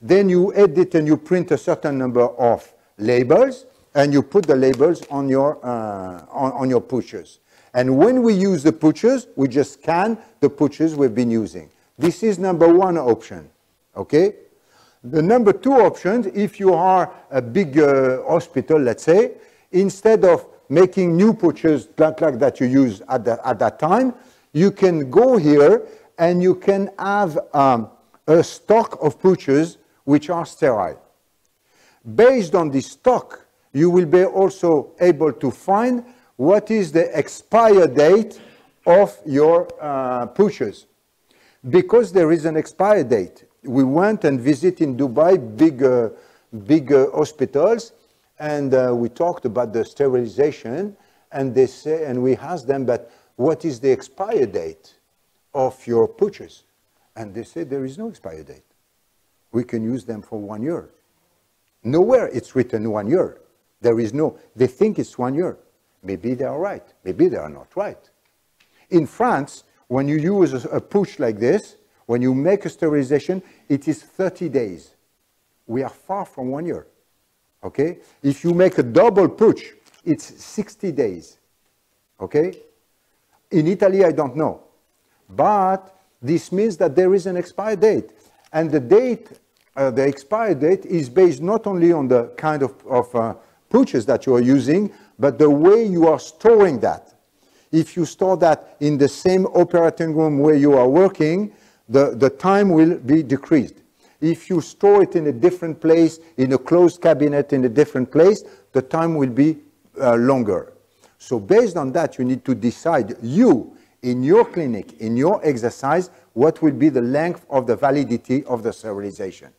Then you edit and you print a certain number of labels, and you put the labels on your pouches. And when we use the pouches, we just scan the pouches we've been using. This is number 1 option. Okay? The number 2 option, if you are a big hospital, let's say, instead of making new pouches like that you use at that time, you can go here and you can have a stock of pouches which are sterile. Based on this stock, you will be also able to find what is the expire date of your pouches. Because there is an expire date. We went and visited in Dubai big hospitals, and we talked about the sterilization, and they say, and we asked them, but what is the expire date of your pouches? And they said there is no expire date. We can use them for 1 year. Nowhere it's written 1 year. There is no, they think it's 1 year. Maybe they are right. Maybe they are not right. In France, when you use a pouch like this, when you make a sterilization, it is 30 days. We are far from 1 year. Okay? If you make a double pouch, it's 60 days. Okay? In Italy, I don't know. But this means that there is an expire date. And the date, the expire date is based not only on the kind of pouches that you are using, but the way you are storing that. If you store that in the same operating room where you are working, the time will be decreased. If you store it in a different place, in a closed cabinet in a different place, the time will be longer. So based on that, you need to decide, you, in your clinic, in your exercise, what will be the length of the validity of the sterilization.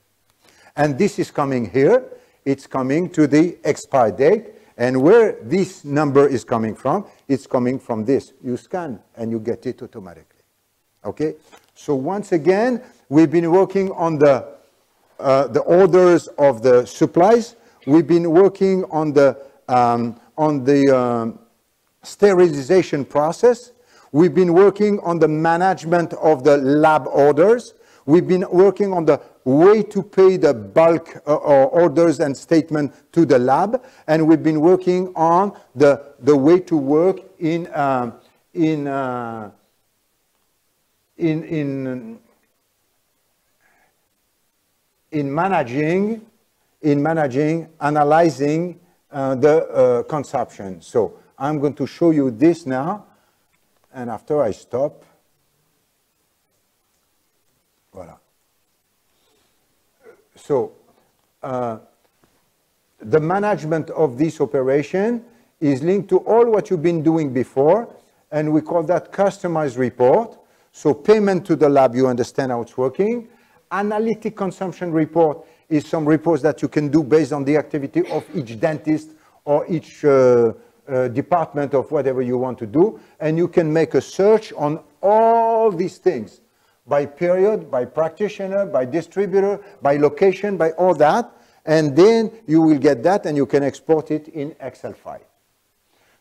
And this is coming here. It's coming to the expire date. And where this number is coming from, it's coming from this. You scan and you get it automatically. Okay? So once again, we've been working on the orders of the supplies. We've been working on the sterilization process. We've been working on the management of the lab orders. We've been working on the way to pay the bulk orders and statement to the lab. And we've been working on the way to work in managing, analyzing the consumption. So I'm going to show you this now, and after I stop, voila. So the management of this operation is linked to all what you've been doing before, and we call that customized report. So payment to the lab, you understand how it's working. Analytic consumption report is some reports that you can do based on the activity of each dentist or each department of whatever you want to do. And you can make a search on all these things, by period, by practitioner, by distributor, by location, by all that. And then you will get that and you can export it in Excel file.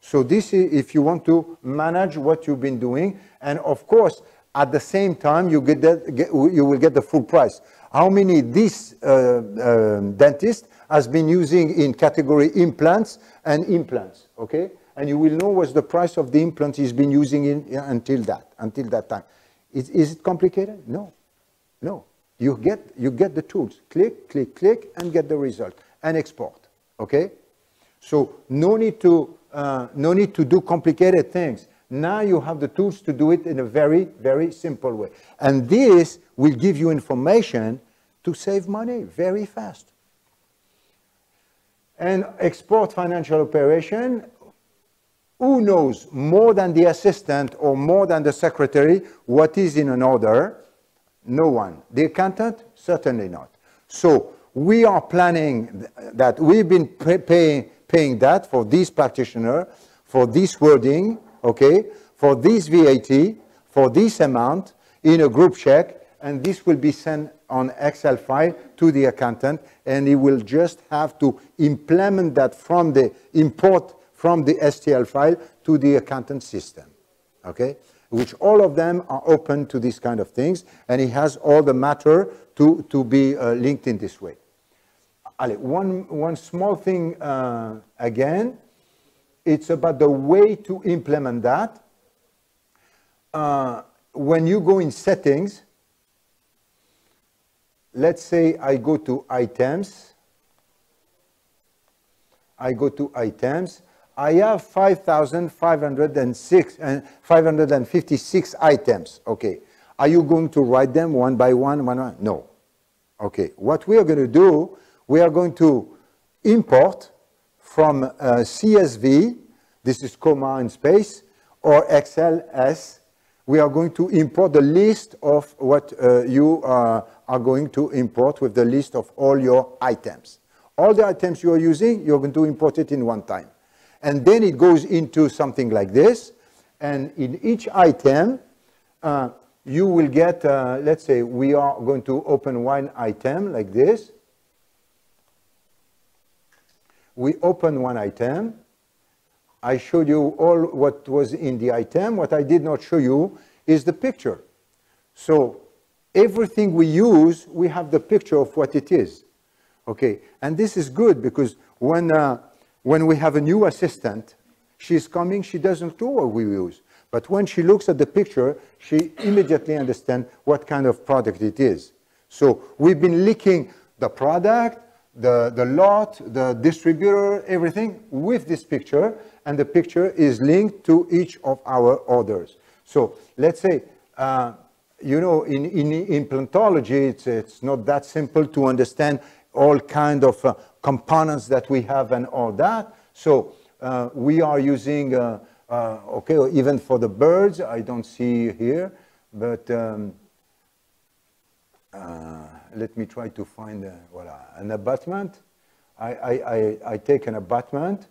So this is if you want to manage what you've been doing. And of course, at the same time, you will get the full price. How many this dentist has been using in category implants and implants, okay? And you will know what's the price of the implant he's been using until that time. Is it complicated? No, no. You get the tools. Click, click, click, and get the result and export, okay? So no need to do complicated things. Now you have the tools to do it in a very, very simple way. And this will give you information to save money very fast. And export financial operation, who knows more than the assistant or more than the secretary what is in an order? No one. The accountant? Certainly not. So we are planning that. We've been paying that for this practitioner, for this wording, okay, for this VAT, for this amount, in a group check, and this will be sent on Excel file to the accountant, and he will just have to implement that from the import from the STL file to the accountant system, okay? Which all of them are open to these kind of things, and he has all the matter to be linked in this way. Allez, one small thing again, it's about the way to implement that. When you go in settings, let's say I go to items, I have 5,506 and 556 items. Okay, are you going to write them one by one? No. Okay, what we are going to do, we are going to import from CSV, this is comma and space, or XLS. We are going to import the list of what you are going to import with the list of all your items. All the items you are using, you're going to import it in one time. And then it goes into something like this. And in each item, you will get, let's say, we are going to open one item like this. We open one item. I showed you all what was in the item. What I did not show you is the picture. So everything we use, we have the picture of what it is. Okay, and this is good because when we have a new assistant, she's coming, she doesn't know what we use. But when she looks at the picture, she immediately understands what kind of product it is. So we've been linking the product, the lot, the distributor, everything with this picture, and the picture is linked to each of our orders. So let's say, you know, in implantology, it's not that simple to understand all kind of components that we have and all that. So we are using, okay, even for the birds, I don't see here, but let me try to find, voila, an abutment. I take an abutment.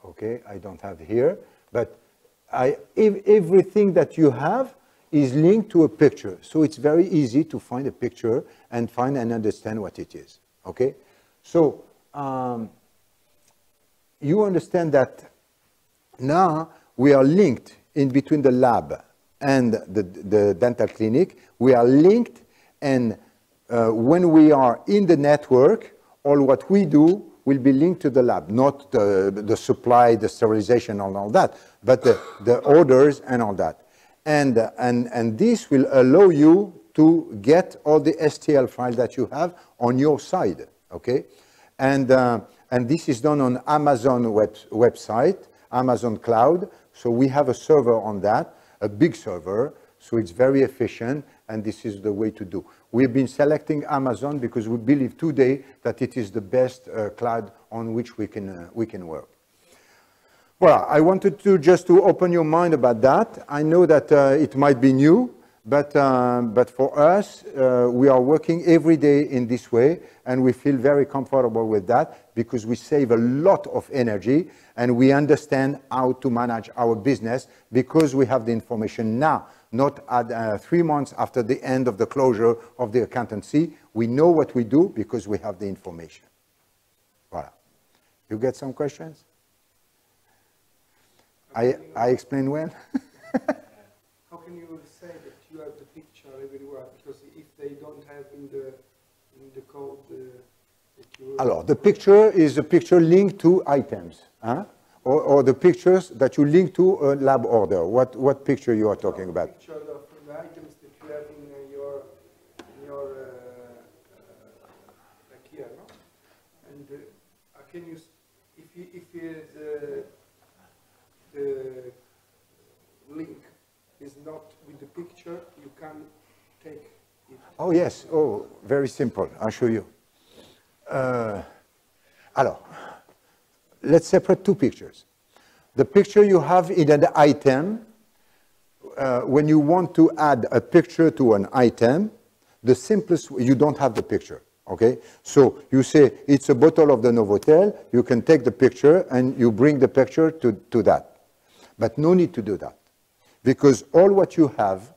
Okay, I don't have here, but everything that you have is linked to a picture. So it's very easy to find a picture and find and understand what it is, okay? So you understand that now we are linked in between the lab and the dental clinic. We are linked, and when we are in the network, all what we do will be linked to the lab, not the supply, the sterilization, and all that, but the orders and all that. And this will allow you to get all the STL files that you have on your side, okay? And this is done on Amazon website, Amazon Cloud. So we have a server on that, a big server, so it's very efficient, and this is the way to do. We've been selecting Amazon because we believe today that it is the best cloud on which we can work. Well, I wanted to just to open your mind about that. I know that it might be new, but for us, we are working every day in this way, and we feel very comfortable with that because we save a lot of energy and we understand how to manage our business because we have the information now, not at 3 months after the end of the closure of the accountancy. We know what we do because we have the information. Voilà. You get some questions? I explain well? How can you say that you have the picture everywhere? Because if they don't have in the code that you... Alors, the picture is a picture linked to items, huh? Or the pictures that you link to a lab order. What picture you are talking about? Picture of the items that you have in your like here, no? And can you, if the link is not with the picture, you can take it. Oh yes, oh, very simple, I'll show you. Alors, let's separate two pictures. The picture you have in an item, when you want to add a picture to an item, the simplest, you don't have the picture. Okay, so you say it's a bottle of the Novotel, you can take the picture and you bring the picture to that. But no need to do that, because all what you have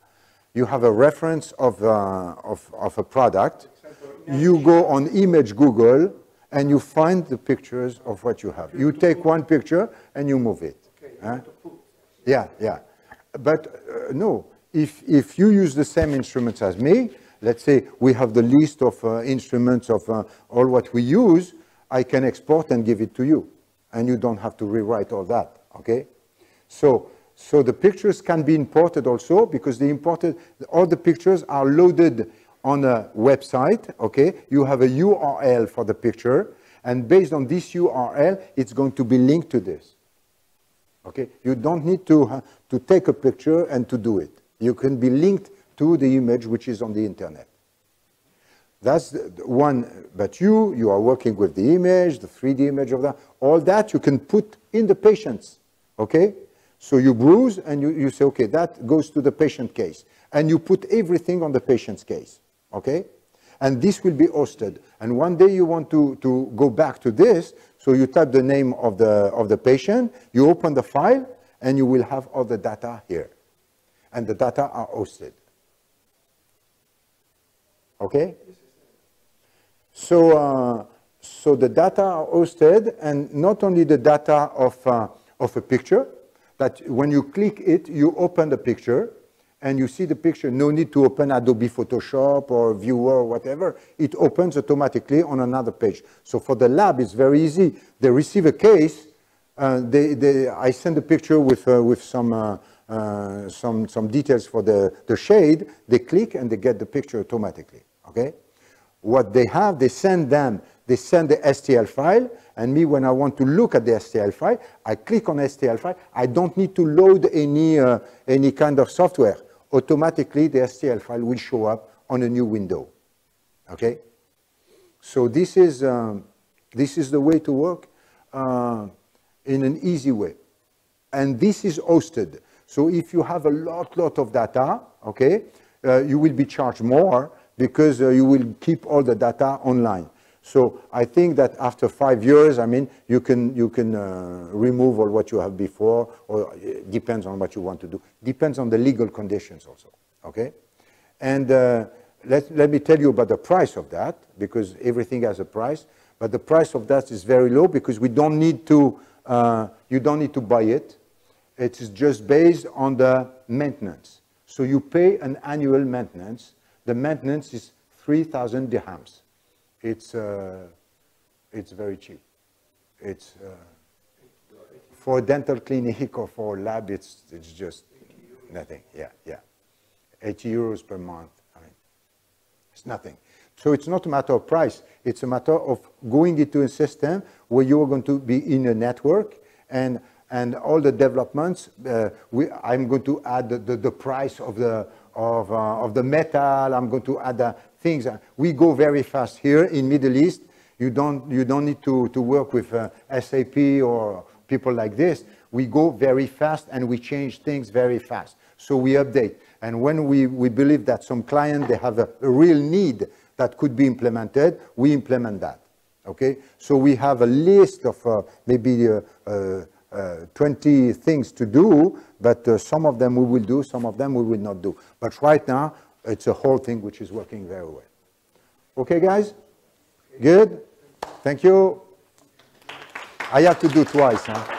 a reference of a product, you go on Image Google and you find the pictures of what you have. You take one picture and you move it. Okay, Yeah, yeah. But no, if you use the same instruments as me, let's say we have the list of instruments of all what we use, I can export and give it to you. And you don't have to rewrite all that, okay? So the pictures can be imported also, because all the pictures are loaded on a website, okay? You have a URL for the picture, and based on this URL, it's going to be linked to this. Okay? You don't need to take a picture and to do it. You can be linked to the image which is on the internet. That's one, but you are working with the image, the 3D image of that, all that you can put in the patients, okay? So you browse and you say, okay, that goes to the patient case. And you put everything on the patient's case, okay? And this will be hosted. And one day you want to go back to this, so you type the name of the patient, you open the file, and you will have all the data here. And the data are hosted. Okay? So the data are hosted, and not only the data of a picture, but when you click it, you open the picture, and you see the picture. No need to open Adobe Photoshop or Viewer or whatever. It opens automatically on another page. So for the lab, it's very easy. They receive a case. I send a picture with some details for the shade. They click and they get the picture automatically. Okay. What they have, they send the STL file, and me, when I want to look at the STL file, I click on STL file. I don't need to load any kind of software. Automatically, the STL file will show up on a new window. Okay? So this is the way to work in an easy way. And this is hosted. So if you have a lot of data, okay, you will be charged more, because you will keep all the data online. So I think that after 5 years, I mean, you can remove all what you have before, or it depends on what you want to do. Depends on the legal conditions also, okay? And let me tell you about the price of that, because everything has a price. But the price of that is very low, because we don't need to, you don't need to buy it. It is just based on the maintenance. So you pay an annual maintenance. The maintenance is 3,000 dirhams. It's very cheap. It's for a dental clinic or for a lab, it's just nothing. Yeah, yeah. 80 euros per month. I mean, it's nothing. So it's not a matter of price. It's a matter of going into a system where you are going to be in a network, and all the developments. I'm going to add the price of the metal. I'm going to add things. We go very fast here in Middle East. You don't need to work with SAP or people like this. We go very fast and we change things very fast. So we update. And when we believe that some client, they have a real need that could be implemented, we implement that. Okay? So we have a list of maybe 20 things to do, but some of them we will do, some of them we will not do. But right now, it's a whole thing which is working very well. Okay, guys? Good? Thank you. I have to do twice, huh?